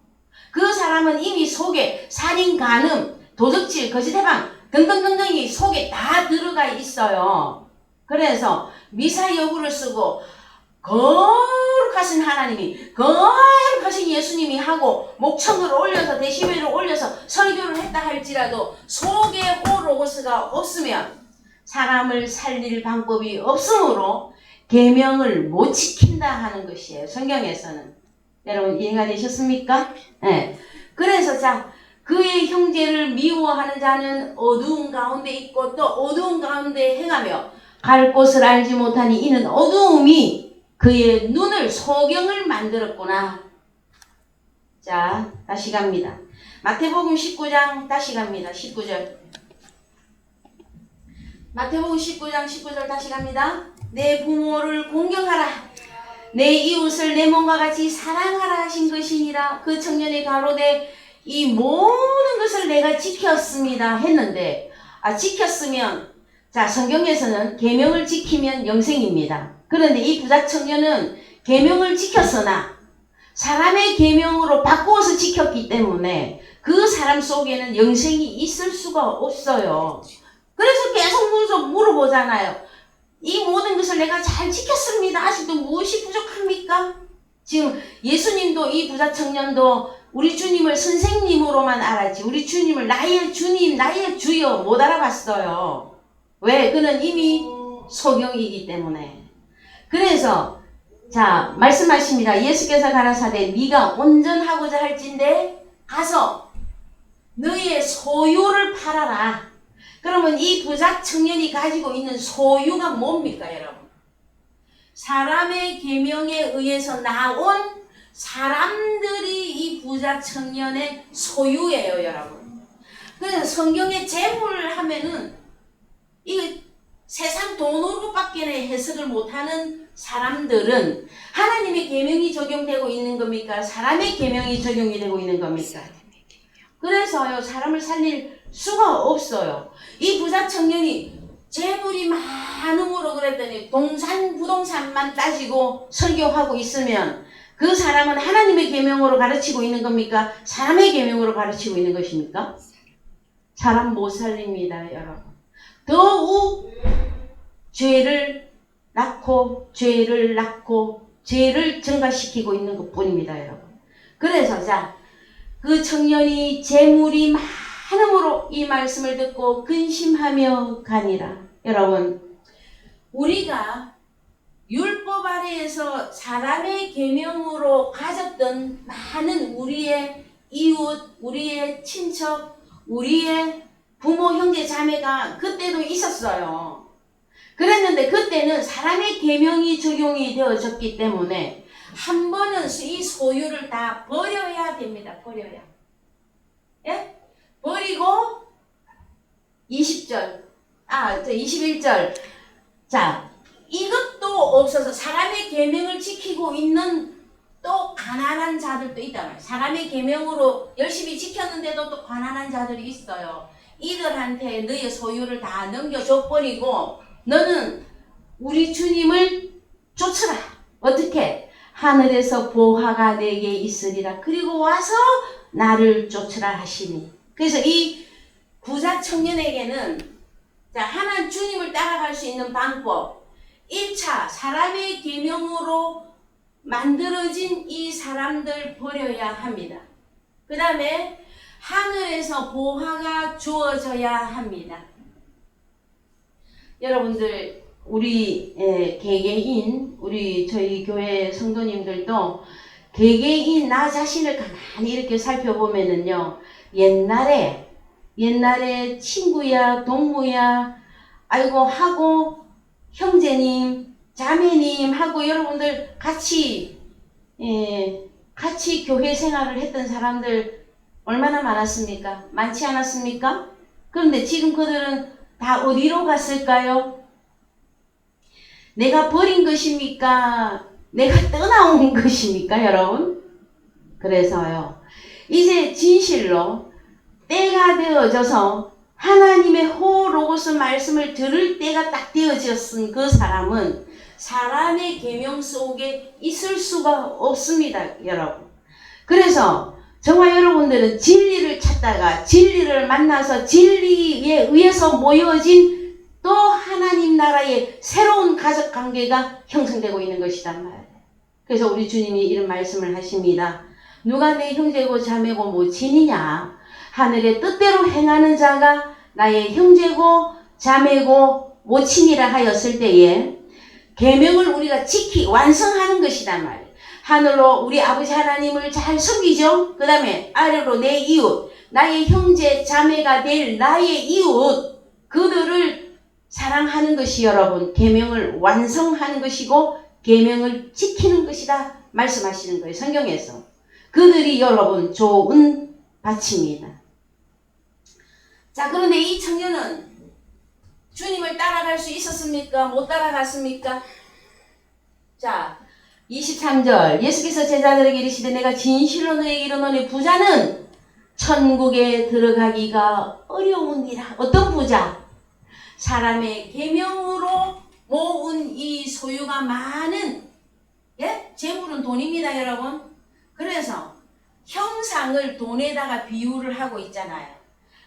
그 사람은 이미 속에 살인, 간음, 도적질, 거짓 해방 등등등등이 속에 다 들어가 있어요. 그래서 미사 여구를 쓰고 거룩하신 하나님이, 거룩하신 예수님이 하고 목청을 올려서 데시벨을 올려서 설교를 했다 할지라도 속에 호로고스가 없으면 사람을 살릴 방법이 없으므로 계명을 못 지킨다 하는 것이에요. 성경에서는. 여러분 이해가 되셨습니까? 네. 그래서 자, 그의 형제를 미워하는 자는 어두운 가운데 있고 또 어두운 가운데 행하며 갈 곳을 알지 못하니 이는 어두움이 그의 눈을 소경을 만들었구나. 자, 다시 갑니다. 마태복음 19장 다시 갑니다. 19절. 마태복음 19장 19절 다시 갑니다. 내 부모를 공경하라. 내 이웃을 내 몸과 같이 사랑하라 하신 것이니라. 그 청년이 가로되 이 모든 것을 내가 지켰습니다 했는데, 지켰으면, 자, 성경에서는 계명을 지키면 영생입니다. 그런데 이 부자 청년은 계명을 지켰으나 사람의 계명으로 바꾸어서 지켰기 때문에 그 사람 속에는 영생이 있을 수가 없어요. 그래서 계속 물어보잖아요. 이 모든 것을 내가 잘 지켰습니다. 아직도 무엇이 부족합니까? 지금 예수님도 이 부자 청년도 우리 주님을 선생님으로만 알았지 우리 주님을 나의 주님, 나의 주여 못 알아봤어요. 왜? 그는 이미 소경이기 때문에. 그래서 자, 말씀하십니다. 예수께서 가라사대 네가 온전하고자 할진대 가서 너의 소유를 팔아라. 그러면 이 부자 청년이 가지고 있는 소유가 뭡니까, 여러분? 사람의 계명에 의해서 나온 사람들이 이 부자 청년의 소유예요, 여러분. 그래서 성경의 재물을 하면은 이 세상 돈으로밖에 해석을 못하는 사람들은 하나님의 계명이 적용되고 있는 겁니까? 사람의 계명이 적용이 되고 있는 겁니까? 그래서요, 사람을 살릴 수가 없어요. 이 부자 청년이 재물이 많음으로 그랬더니 부동산만 따지고 설교하고 있으면 그 사람은 하나님의 계명으로 가르치고 있는 겁니까? 사람의 계명으로 가르치고 있는 것입니까? 사람 못 살립니다, 여러분. 더욱 죄를 낳고 죄를 증가시키고 있는 것뿐입니다, 여러분. 그래서 자, 그 청년이 재물이 많음으로 이 말씀을 듣고 근심하며 가니라. 여러분, 우리가 율법 아래에서 사람의 계명으로 가졌던 많은 우리의 이웃, 우리의 친척, 우리의 부모, 형제, 자매가 그때도 있었어요. 그랬는데 그때는 사람의 계명이 적용이 되어졌기 때문에 한 번은 이 소유를 다 버려야 됩니다. 버려야. 예? 버리고 21절. 자, 이것도 없어서 사람의 계명을 지키고 있는 또 가난한 자들도 있단 말이에요. 사람의 계명으로 열심히 지켰는데도 또 가난한 자들이 있어요. 이들한테 너의 소유를 다 넘겨줘 버리고 너는 우리 주님을 쫓으라. 어떻게? 하늘에서 보화가 내게 있으리라. 그리고 와서 나를 쫓으라 하시니. 그래서 이 부자 청년에게는 자, 하나님 주님을 따라갈 수 있는 방법. 1차 사람의 계명으로 만들어진 이 사람들 버려야 합니다. 그 다음에 하늘에서 보화가 주어져야 합니다. 여러분들 우리 개개인, 우리 저희 교회 성도님들도 개개인 나 자신을 가만히 이렇게 살펴보면은요, 옛날에 친구야, 동무야, 아이고 하고 형제님, 자매님 하고 여러분들 같이 교회 생활을 했던 사람들 얼마나 많았습니까? 많지 않았습니까? 그런데 지금 그들은 다 어디로 갔을까요? 내가 버린 것입니까? 내가 떠나온 것입니까, 여러분? 그래서요, 이제 진실로 때가 되어져서 하나님의 호로고스 말씀을 들을 때가 딱 되어졌은 그 사람은 사람의 계명 속에 있을 수가 없습니다, 여러분. 그래서 정말 여러분들은 진리를 찾다가 진리를 만나서 진리에 의해서 모여진 또 하나님 나라의 새로운 가족 관계가 형성되고 있는 것이란 말이에요. 그래서 우리 주님이 이런 말씀을 하십니다. 누가 내 형제고 자매고 모친이냐? 하늘의 뜻대로 행하는 자가 나의 형제고 자매고 모친이라 하였을 때에 계명을 우리가 완성하는 것이란 말이에요. 하늘로 우리 아버지 하나님을 잘 섬기죠. 그 다음에 아래로 내 이웃, 나의 형제 자매가 될 나의 이웃, 그들을 사랑하는 것이 여러분 계명을 완성하는 것이고 계명을 지키는 것이다 말씀하시는 거예요. 성경에서. 그들이 여러분 좋은 밭입니다. 자, 그런데 이 청년은 주님을 따라갈 수 있었습니까? 못 따라갔습니까? 자, 23절 예수께서 제자들에게 이르시되 내가 진실로 너에게 이르노니 부자는 천국에 들어가기가 어려우니라. 어떤 부자? 사람의 계명으로 모은 이 소유가 많은 재물은 돈입니다, 여러분. 그래서 형상을 돈에다가 비유를 하고 있잖아요.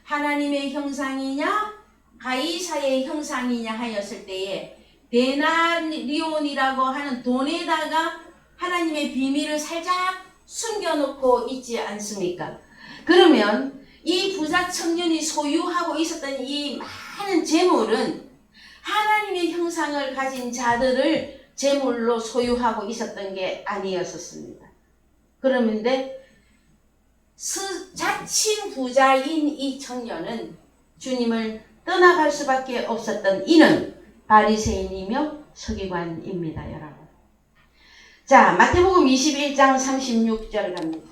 하나님의 형상이냐 가이사의 형상이냐 하였을 때에 데나리온이라고 하는 돈에다가 하나님의 비밀을 살짝 숨겨놓고 있지 않습니까? 그러면 이 부자 청년이 소유하고 있었던 이 많은 재물은 하나님의 형상을 가진 자들을 재물로 소유하고 있었던 게 아니었습니다. 그런데 자칭 부자인 이 청년은 주님을 떠나갈 수밖에 없었던 이는 바리새인이며 서기관입니다, 여러분. 자, 마태복음 21장 36절 갑니다.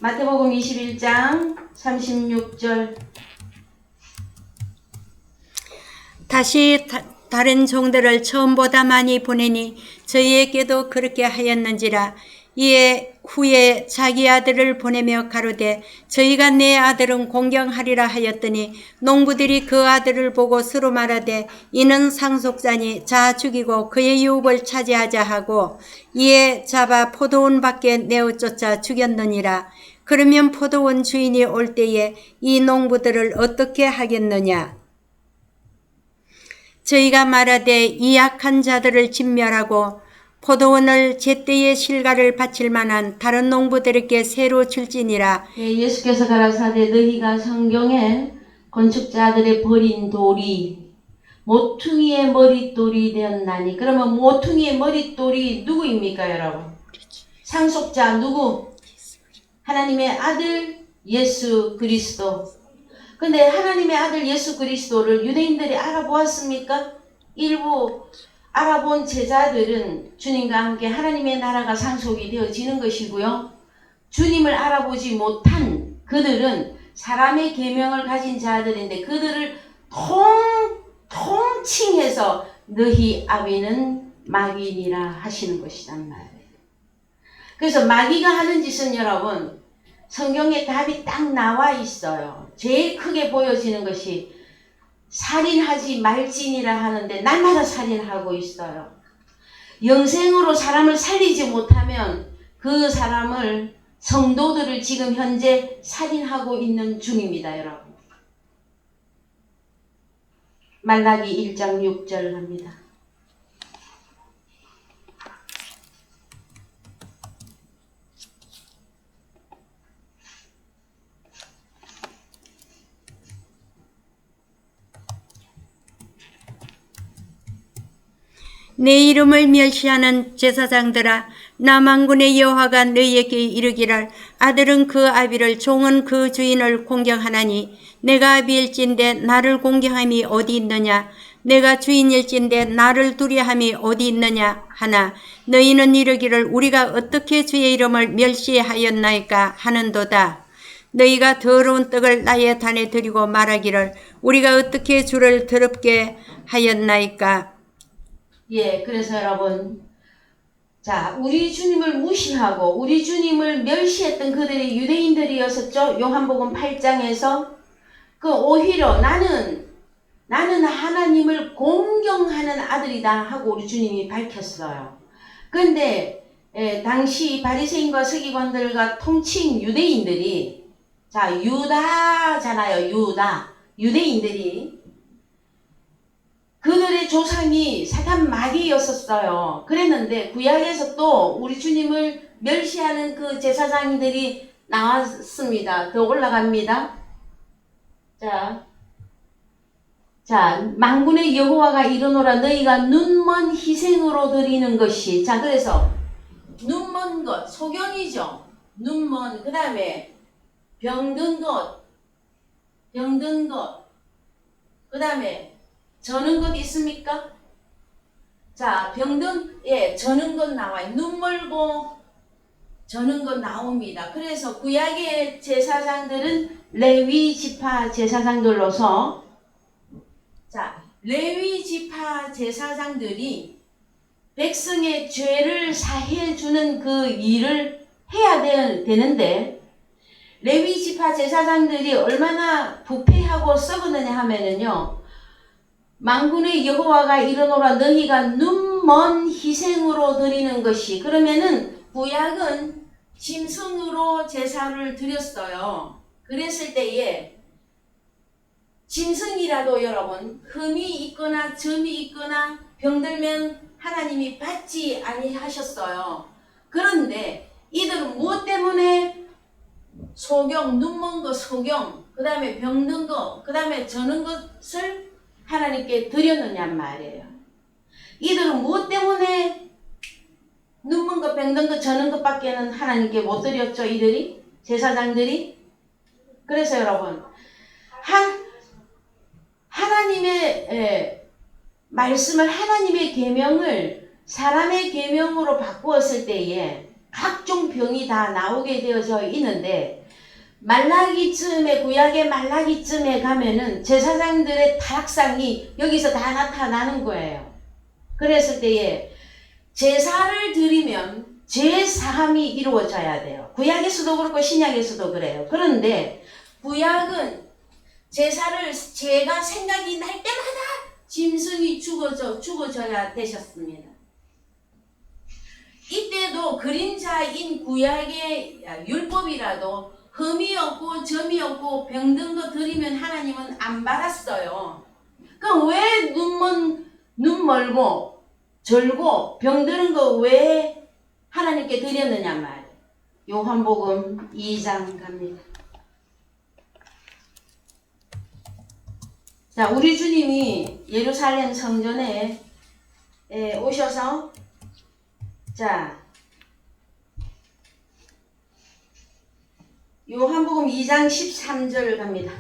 마태복음 21장 36절. 다시 다른 종들을 처음보다 많이 보내니 저희에게도 그렇게 하였는지라. 이에 후에 자기 아들을 보내며 가로되 저희가 내 아들은 공경하리라 하였더니 농부들이 그 아들을 보고 서로 말하되 이는 상속자니 자 죽이고 그의 유업을 차지하자 하고 이에 잡아 포도원 밖에 내어 쫓아 죽였느니라. 그러면 포도원 주인이 올 때에 이 농부들을 어떻게 하겠느냐? 저희가 말하되 이 악한 자들을 진멸하고 포도원을 제때에 실과를 바칠 만한 다른 농부들에게 새로 줄지니라. 예수께서 가라사대 너희가 성경에 건축자들의 버린 돌이 모퉁이의 머릿돌이 되었나니. 그러면 모퉁이의 머릿돌이 누구입니까, 여러분? 상속자 누구? 하나님의 아들 예수 그리스도. 근데 하나님의 아들 예수 그리스도를 유대인들이 알아보았습니까? 일부 알아본 제자들은 주님과 함께 하나님의 나라가 상속이 되어지는 것이고요. 주님을 알아보지 못한 그들은 사람의 계명을 가진 자들인데 그들을 통칭해서 너희 아비는 마귀니라 하시는 것이란 말이에요. 그래서 마귀가 하는 짓은 여러분 성경에 답이 딱 나와 있어요. 제일 크게 보여지는 것이 살인하지 말지니라 하는데 날마다 살인하고 있어요. 영생으로 사람을 살리지 못하면 그 사람을 성도들을 지금 현재 살인하고 있는 중입니다, 여러분. 말라기 1장 6절 갑니다. 내 이름을 멸시하는 제사장들아, 나 만군의 여호와가 너희에게 이르기를 아들은 그 아비를 종은 그 주인을 공경하나니 내가 아비일진데 나를 공경함이 어디 있느냐, 내가 주인일진데 나를 두려함이 어디 있느냐 하나 너희는 이르기를 우리가 어떻게 주의 이름을 멸시하였나이까 하는도다. 너희가 더러운 떡을 나의 단에 드리고 말하기를 우리가 어떻게 주를 더럽게 하였나이까. 예, 그래서 여러분, 자, 우리 주님을 무시하고 우리 주님을 멸시했던 그들이 유대인들이었었죠. 요한복음 8장에서 그 오히려 나는 하나님을 공경하는 아들이다 하고 우리 주님이 밝혔어요. 그런데 당시 바리새인과 서기관들과 통칭 유대인들이, 자, 유다잖아요. 유대인들이 그들의 조상이 사탄 마귀였었어요. 그랬는데 구약에서 또 우리 주님을 멸시하는 그 제사장들이 나왔습니다. 더 올라갑니다. 자, 만군의 여호와가 이르노라 너희가 눈먼 희생으로 드리는 것이, 자, 그래서 눈먼 것, 소경이죠. 눈먼, 그 다음에 병든 것, 그 다음에 저는 것 있습니까? 자, 저는 것 나와요. 눈 멀고 저는 것 나옵니다. 그래서 구약의 제사장들은 레위 지파 제사장들로서, 자, 레위 지파 제사장들이 백성의 죄를 사해주는 그 일을 해야 되는데, 레위 지파 제사장들이 얼마나 부패하고 썩었느냐 하면은요, 만군의 여호와가 이르노라 너희가 눈먼 희생으로 드리는 것이, 그러면은 구약은 짐승으로 제사를 드렸어요. 그랬을 때에 짐승이라도 여러분 흠이 있거나 점이 있거나 병들면 하나님이 받지 아니하셨어요. 그런데 이들은 무엇 때문에 소경, 눈먼 거 소경, 그 다음에 병든 거, 그 다음에 저는 것을 하나님께 드렸느냐 말이에요. 이들은 무엇 때문에 눈먼 것, 병든 것, 저는 것밖에는 하나님께 못 드렸죠. 이들이, 제사장들이. 그래서 여러분, 하나님의 말씀을, 하나님의 계명을 사람의 계명으로 바꾸었을 때에 각종 병이 다 나오게 되어져 있는데, 말라기쯤에, 구약의 말라기쯤에 가면은 제사장들의 타락상이 여기서 다 나타나는 거예요. 그랬을 때에 제사를 드리면 제사함이 이루어져야 돼요. 구약에서도 그렇고 신약에서도 그래요. 그런데 구약은 제가 생각이 날 때마다 짐승이 죽어져야 되셨습니다. 이때도 그림자인 구약의 율법이라도 흠이 없고 점이 없고 병든 거 드리면 하나님은 안 받았어요. 그럼 왜 눈 멀고 절고 병드는 거 왜 하나님께 드렸느냐 말이에요. 요한복음 2장 갑니다. 자, 우리 주님이 예루살렘 성전에 오셔서, 자, 요한복음 2장 13절 갑니다.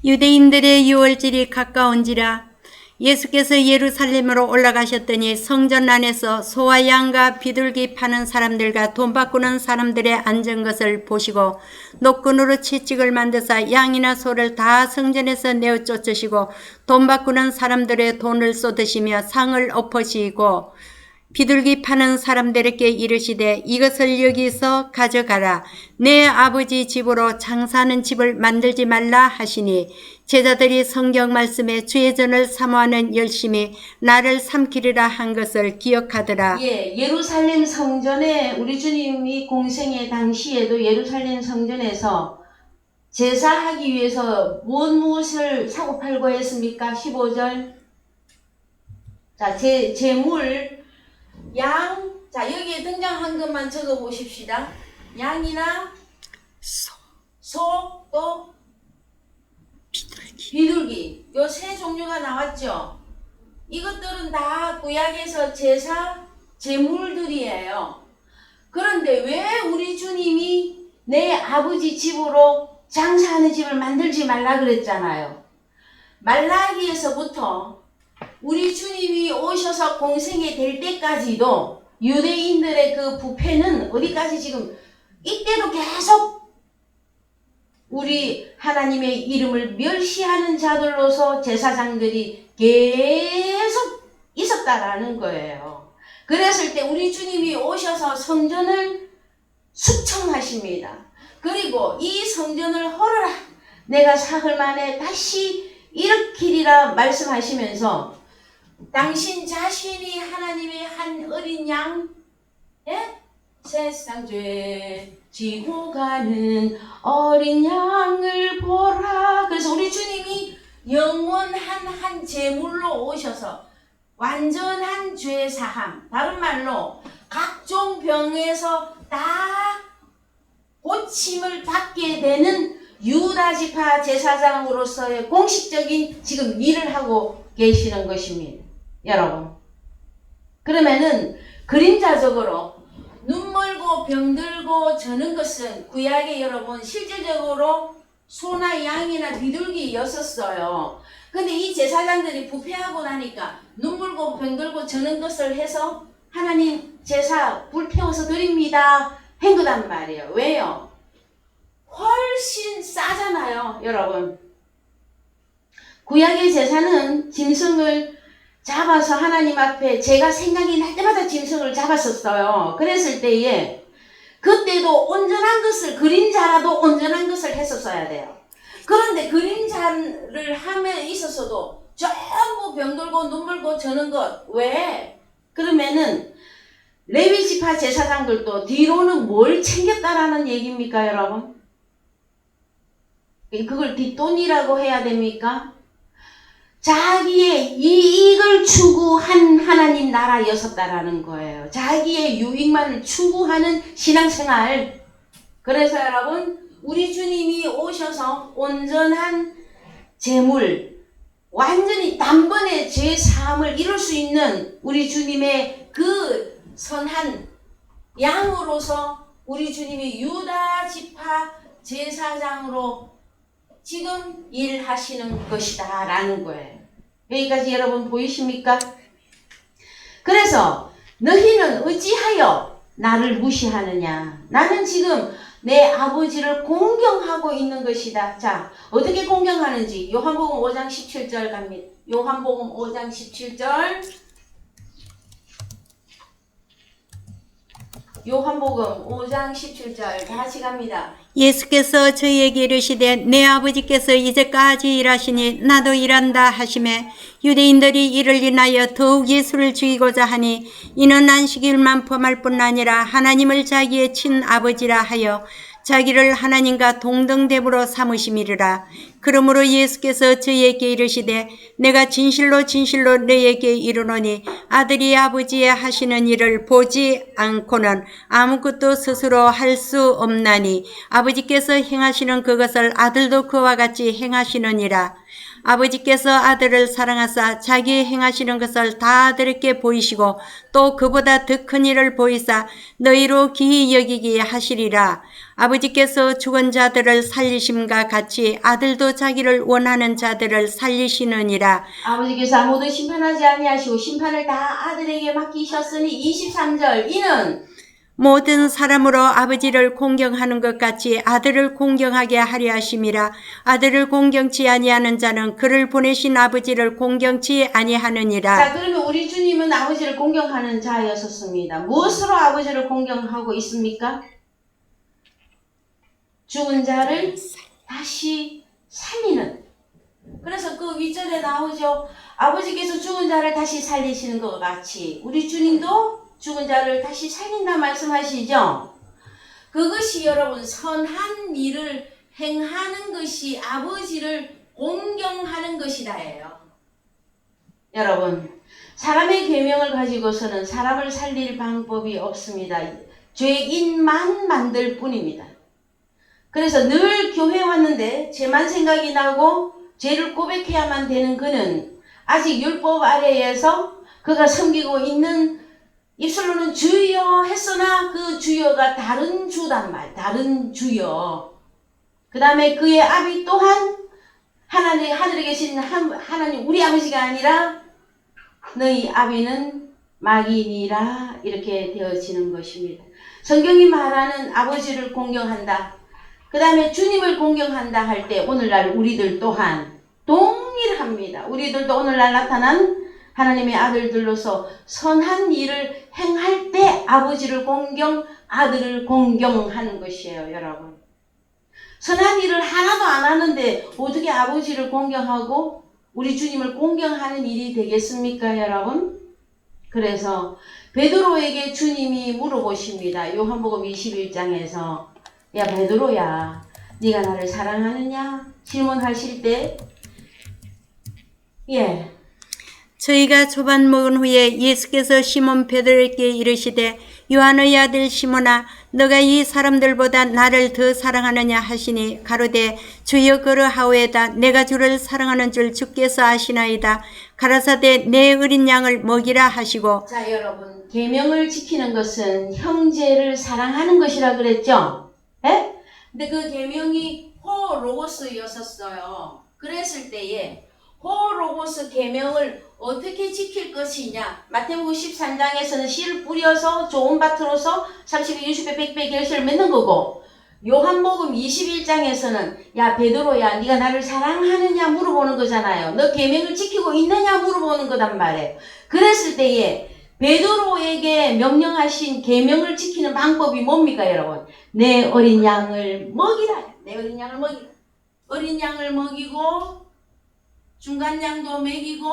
유대인들의 유월절이 가까운지라 예수께서 예루살렘으로 올라가셨더니 성전 안에서 소와 양과 비둘기 파는 사람들과 돈 바꾸는 사람들의 앉은 것을 보시고 노끈으로 채찍을 만드사 양이나 소를 다 성전에서 내어 쫓으시고 돈 바꾸는 사람들의 돈을 쏟으시며 상을 엎으시고 비둘기 파는 사람들에게 이르시되 이것을 여기서 가져가라. 내 아버지 집으로 장사하는 집을 만들지 말라 하시니 제자들이 성경 말씀에 주의 전을 사모하는 열심히 나를 삼키리라 한 것을 기억하더라. 예, 예루살렘 성전에 우리 주님이 공생의 당시에도 예루살렘 성전에서 제사하기 위해서 무엇을 사고 팔고 했습니까? 15절. 자, 제물, 양, 자, 여기에 등장한 것만 적어 보십시다. 양이나 소, 또 비둘기. 요 세 종류가 나왔죠. 이것들은 다 구약에서 제사 제물들이에요. 그런데 왜 우리 주님이 내 아버지 집으로 장사하는 집을 만들지 말라 그랬잖아요. 말라기에서부터 우리 주님이 오셔서 공생이 될 때까지도 유대인들의 그 부패는 어디까지 지금 이때도 계속 우리 하나님의 이름을 멸시하는 자들로서 제사장들이 계속 있었다라는 거예요. 그랬을 때 우리 주님이 오셔서 성전을 숙청하십니다. 그리고 이 성전을 헐어라, 내가 사흘 만에 다시 일으키리라 말씀하시면서 당신 자신이 하나님의 한 어린 양, 예? 세상 죄 지고 가는 어린 양을 보라. 그래서 우리 주님이 영원한 한 제물로 오셔서 완전한 죄 사함, 다른 말로 각종 병에서 다 고침을 받게 되는 유다 지파 제사장으로서의 공식적인 지금 일을 하고 계시는 것입니다. 여러분, 그러면은 그림자적으로 눈 멀고 병들고 저는 것은 구약에 여러분 실질적으로 소나 양이나 비둘기였었어요. 근데 이 제사장들이 부패하고 나니까 눈 멀고 병들고 저는 것을 해서 하나님 제사 불 태워서 드립니다 한 거단 말이에요. 왜요? 훨씬 싸잖아요, 여러분. 구약의 제사는 짐승을 잡아서 하나님 앞에 제가 생각이 날 때마다 짐승을 잡았었어요. 그랬을 때에 그때도 온전한 것을, 그림자라도 온전한 것을 했었어야 돼요. 그런데 그림자를 함에 있어서도 전부 병들고 눈물고 저는 것. 왜? 그러면은 레위 지파 제사장들도 뒤로는 뭘 챙겼다라는 얘기입니까, 여러분? 그걸 뒷돈이라고 해야 됩니까? 자기의 이익을 추구한 하나님 나라였었다라는 거예요. 자기의 유익만을 추구하는 신앙생활. 그래서 여러분, 우리 주님이 오셔서 온전한 제물, 완전히 단번에 죄 사함을 이룰 수 있는 우리 주님의 그 선한 양으로서 우리 주님이 유다 지파 제사장으로 지금 일하시는 것이다 라는 거예요. 여기까지 여러분 보이십니까? 그래서 너희는 어찌하여 나를 무시하느냐? 나는 지금 내 아버지를 공경하고 있는 것이다. 자, 어떻게 공경하는지 요한복음 5장 17절 갑니다. 요한복음 5장 17절. 요한복음 5장 17절 다 같이 갑니다. 예수께서 저희에게 이르시되 내 아버지께서 이제까지 일하시니 나도 일한다 하시매 유대인들이 이를 인하여 더욱 예수를 죽이고자 하니 이는 안식일만 범할 뿐 아니라 하나님을 자기의 친아버지라 하여 자기를 하나님과 동등됨으로 삼으심이르라. 그러므로 예수께서 저희에게 이르시되 내가 진실로 진실로 너희에게 이르노니 아들이 아버지의 하시는 일을 보지 않고는 아무것도 스스로 할 수 없나니 아버지께서 행하시는 그것을 아들도 그와 같이 행하시느니라. 아버지께서 아들을 사랑하사 자기 행하시는 것을 다 아들에게 보이시고 또 그보다 더 큰 일을 보이사 너희로 기이 여기게 하시리라. 아버지께서 죽은 자들을 살리심과 같이 아들도 자기를 원하는 자들을 살리시느니라. 아버지께서 아무도 심판하지 아니하시고 심판을 다 아들에게 맡기셨으니 23절 이는 모든 사람으로 아버지를 공경하는 것 같이 아들을 공경하게 하려 하심이라. 아들을 공경치 아니하는 자는 그를 보내신 아버지를 공경치 아니하느니라. 자, 그러면 우리 주님은 아버지를 공경하는 자였었습니다. 무엇으로 아버지를 공경하고 있습니까? 죽은 자를 다시 살리는. 그래서 그 윗절에 나오죠. 아버지께서 죽은 자를 다시 살리시는 것 같이 우리 주님도 죽은 자를 다시 살린다 말씀하시죠. 그것이 여러분 선한 일을 행하는 것이 아버지를 공경하는 것이다예요. 여러분, 사람의 계명을 가지고서는 사람을 살릴 방법이 없습니다. 죄인만 만들 뿐입니다. 그래서 늘 교회 왔는데 죄만 생각이 나고 죄를 고백해야만 되는 그는 아직 율법 아래에서 그가 섬기고 있는 입술로는 주여 했으나 그 주여가 다른 주단 말, 다른 주여. 그 다음에 그의 아비 또한 하나님, 하늘에 계신 하나님 우리 아버지가 아니라 너희 아비는 마귀니라 이렇게 되어지는 것입니다. 성경이 말하는 아버지를 공경한다. 그 다음에 주님을 공경한다 할 때 오늘날 우리들 또한 동일합니다. 우리들도 오늘날 나타난 하나님의 아들들로서 선한 일을 행할 때 아버지를 공경, 아들을 공경하는 것이에요, 여러분. 선한 일을 하나도 안 하는데 어떻게 아버지를 공경하고 우리 주님을 공경하는 일이 되겠습니까, 여러분? 그래서 베드로에게 주님이 물어보십니다. 요한복음 21장에서 야 베드로야 네가 나를 사랑하느냐? 질문하실 때 저희가 조반 먹은 후에 예수께서 시몬 베드로에게 이르시되 요한의 아들 시몬아 너가 이 사람들보다 나를 더 사랑하느냐 하시니 가로되 주여 그러하오에다 내가 주를 사랑하는 줄 주께서 아시나이다. 가라사대 내 어린 양을 먹이라 하시고. 자 여러분, 계명을 지키는 것은 형제를 사랑하는 것이라 그랬죠? 예? 근데 그 계명이 호로고스였었어요. 그랬을 때에 호로고스 계명을 어떻게 지킬 것이냐? 마태복음 13장에서는 씨를 뿌려서 좋은 밭으로서 30배, 60배, 100배 결실을 맺는 거고, 요한복음 21장에서는 야 베드로야 네가 나를 사랑하느냐 물어보는 거잖아요. 너 계명을 지키고 있느냐 물어보는 거단 말이에요. 그랬을 때에 베드로에게 명령하신 계명을 지키는 방법이 뭡니까 여러분? 내 어린 양을 먹이라. 내 어린 양을 먹이라. 어린 양을 먹이고 중간 양도 먹이고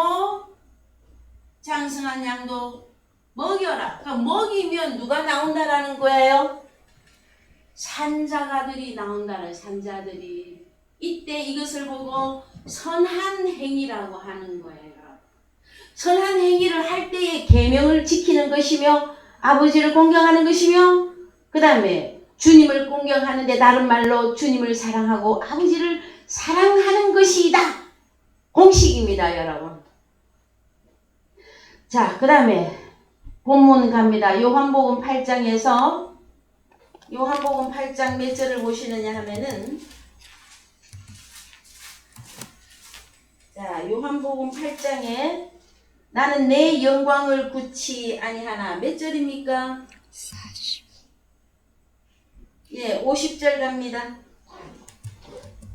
장성한 양도 먹여라. 그러니까 먹이면 누가 나온다라는 거예요? 산자가들이 나온다는 산자들이. 이때 이것을 보고 선한 행위라고 하는 거예요. 선한 행위를 할 때에 계명을 지키는 것이며 아버지를 공경하는 것이며 그 다음에 주님을 공경하는데 다른 말로 주님을 사랑하고 아버지를 사랑하는 것이다. 공식입니다, 여러분. 자, 그 다음에 본문 갑니다. 요한복음 8장에서 요한복음 8장 몇 절을 보시느냐 하면은 자, 요한복음 8장에 나는 내 영광을 굳이 아니하나 몇 절입니까? 40. 예, 50절 갑니다.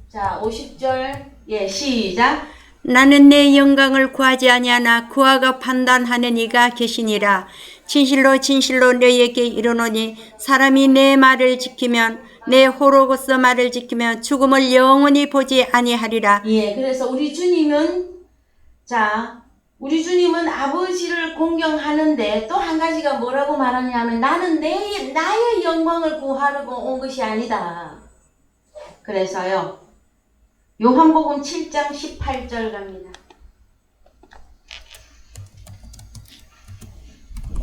자, 50절 예, 시작. 나는 내 영광을 구하지 아니하나 구하가 판단하는 이가 계시니라. 진실로 진실로 너희에게 이르노니 사람이 내 말을 지키면 내 호로고스 말을 지키면 죽음을 영원히 보지 아니하리라. 예, 그래서 우리 주님은 우리 주님은 아버지를 공경하는데 또 한 가지가 뭐라고 말하냐면 나는 나의 영광을 구하려고 온 것이 아니다. 그래서요. 요한복음 7장 18절 갑니다.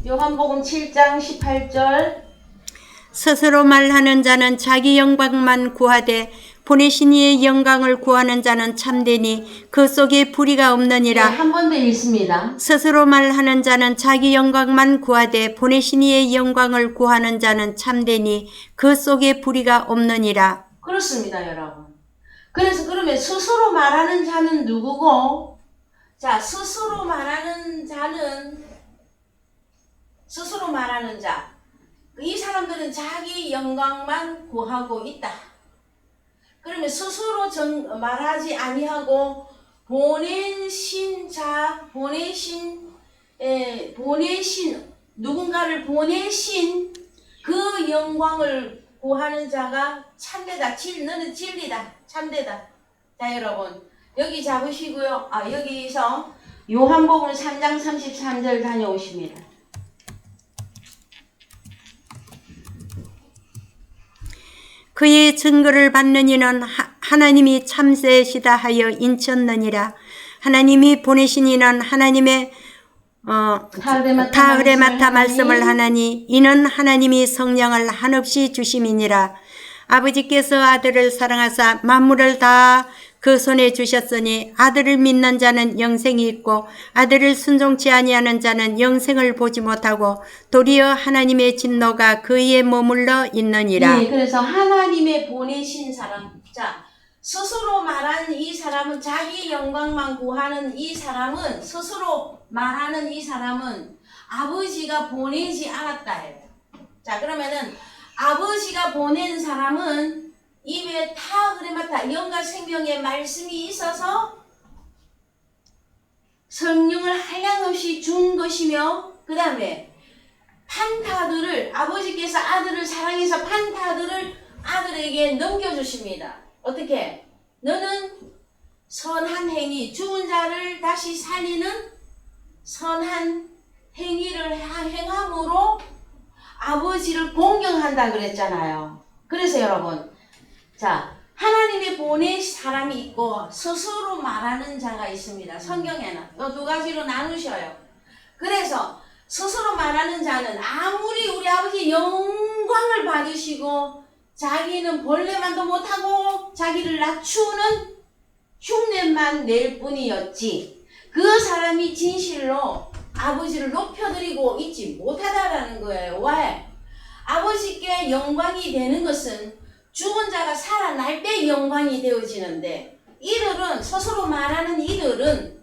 요한복음 7장 18절 스스로 말하는 자는 자기 영광만 구하되 보내신 이의 영광을 구하는 자는 참되니 그 속에 불의가 없느니라. 네, 한 번 더 읽습니다. 스스로 말하는 자는 자기 영광만 구하되 보내신 이의 영광을 구하는 자는 참되니 그 속에 불의가 없느니라. 그렇습니다, 여러분. 그래서 그러면 스스로 말하는 자는 누구고? 자, 스스로 말하는 자. 이 사람들은 자기 영광만 구하고 있다. 그러면 스스로 말하지 아니하고 보내신 누군가를 보내신 그 영광을 구하는 자가 참되다. 너는 진리다. 참되다. 자, 여러분 여기 잡으시고요. 여기서 요한복음 3장 33절 다녀오십니다. 그의 증거를 받는 이는 하나님이 참되시다 하여 인쳤느니라. 하나님이 보내신 이는 하나님의 타흘에 맡아 말씀을 하나니 이는 하나님이 성령을 한없이 주심이니라. 아버지께서 아들을 사랑하사 만물을 다 그 손에 주셨으니 아들을 믿는 자는 영생이 있고 아들을 순종치 아니하는 자는 영생을 보지 못하고 도리어 하나님의 진노가 그에 머물러 있느니라. 네, 그래서 하나님의 보내신 사람, 자, 스스로 말하는 이 사람은, 자기 영광만 구하는 이 사람은, 스스로 말하는 이 사람은 아버지가 보내지 않았다 해요. 자, 그러면은 아버지가 보낸 사람은 입에 타 그레마타 영과 생명의 말씀이 있어서 성령을 한량없이 준 것이며, 그 다음에 판타들을, 아버지께서 아들을 사랑해서 판타들을 아들에게 넘겨주십니다. 어떻게? 너는 선한 행위, 죽은 자를 다시 살리는 선한 행위를 행함으로 아버지를 공경한다 그랬잖아요. 그래서 여러분, 자, 하나님의 보낸 사람이 있고 스스로 말하는 자가 있습니다. 성경에는 또 두 가지로 나누셔요. 그래서 스스로 말하는 자는 아무리 우리 아버지 영광을 받으시고 자기는 본래만도 못하고 자기를 낮추는 흉내만 낼 뿐이었지, 그 사람이 진실로 아버지를 높여드리고 있지 못하다라는 거예요. 왜? 아버지께 영광이 되는 것은 죽은 자가 살아날 때 영광이 되어지는데, 이들은, 스스로 말하는 이들은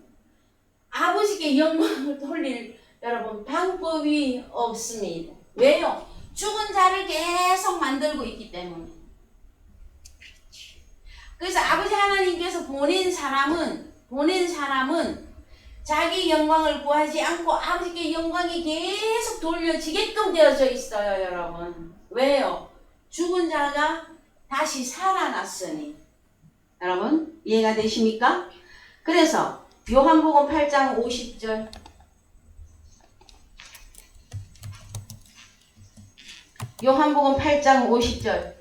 아버지께 영광을 돌릴, 여러분, 방법이 없습니다. 왜요? 죽은 자를 계속 만들고 있기 때문에. 그래서 아버지 하나님께서 보낸 사람은 자기 영광을 구하지 않고 아버지께 영광이 계속 돌려지게끔 되어져 있어요, 여러분. 왜요? 죽은 자가 다시 살아났으니. 여러분, 이해가 되십니까? 그래서 요한복음 8장 50절. 요한복음 8장 50절.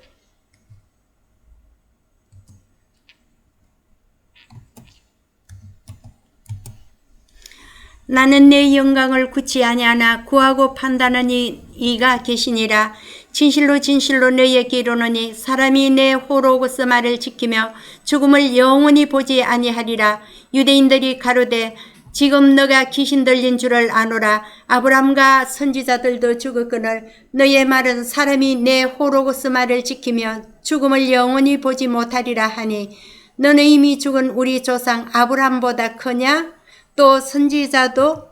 나는 내 영광을 굳이 아니하나 구하고 판단하니 이가 계시니라. 진실로 진실로 너희에게 이르노니 사람이 내 호로고스 말을 지키며 죽음을 영원히 보지 아니하리라. 유대인들이 가로되 지금 너가 귀신 들린 줄을 아노라. 아브람과 선지자들도 죽었거늘 너의 말은 사람이 내 호로고스 말을 지키며 죽음을 영원히 보지 못하리라 하니, 너는 이미 죽은 우리 조상 아브람보다 크냐? 또 선지자도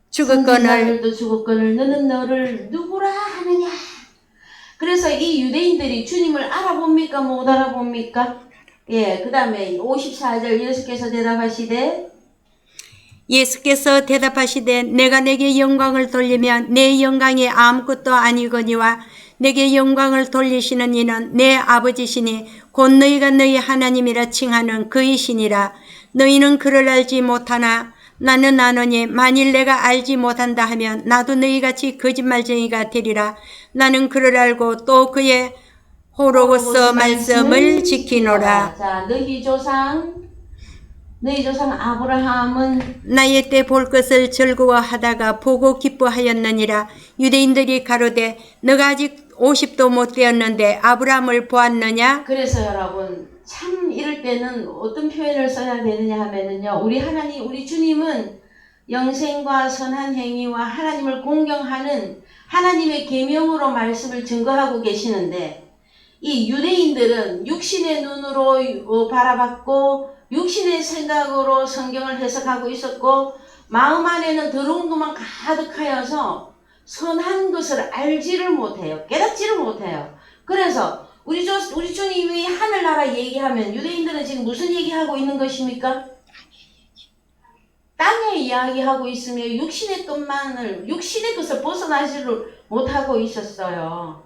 죽었거늘 선지자들도 죽었거늘 너는 너를 누구라 하느냐. 그래서 이 유대인들이 주님을 알아봅니까? 못 알아봅니까? 예, 그 다음에 54절 예수께서 대답하시되, 예수께서 대답하시되 내가 내게 영광을 돌리면 내 영광이 아무것도 아니거니와 내게 영광을 돌리시는 이는 내 아버지시니 곧 너희가 너희 하나님이라 칭하는 그이시니라. 너희는 그를 알지 못하나 나는 아노니 만일 내가 알지 못한다 하면 나도 너희같이 거짓말쟁이가 되리라. 나는 그를 알고 또 그의 호로고스 말씀을 지키노라. 자, 너희 조상 아브라함은 나의 때 볼 것을 즐거워하다가 보고 기뻐하였느니라. 유대인들이 가로되 너가 아직 50도 못 되었는데 아브라함을 보았느냐? 그래서 여러분, 참 이럴 때는 어떤 표현을 써야 되느냐 하면은요, 우리 주님은 영생과 선한 행위와 하나님을 공경하는 하나님의 계명으로 말씀을 증거하고 계시는데, 이 유대인들은 육신의 눈으로 바라봤고 육신의 생각으로 성경을 해석하고 있었고 마음 안에는 더러운 것만 가득하여서 선한 것을 알지를 못해요. 깨닫지를 못해요. 그래서 우리 주님이 하늘나라 얘기하면 유대인들은 지금 무슨 얘기하고 있는 것입니까? 땅의 이야기하고 있으며 육신의 것을 벗어나지를 못하고 있었어요.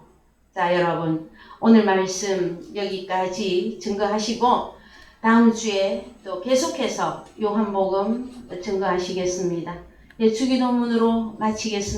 자, 여러분, 오늘 말씀 여기까지 증거하시고 다음 주에 또 계속해서 요한복음 증거하시겠습니다. 예, 주기도문으로 마치겠습니다.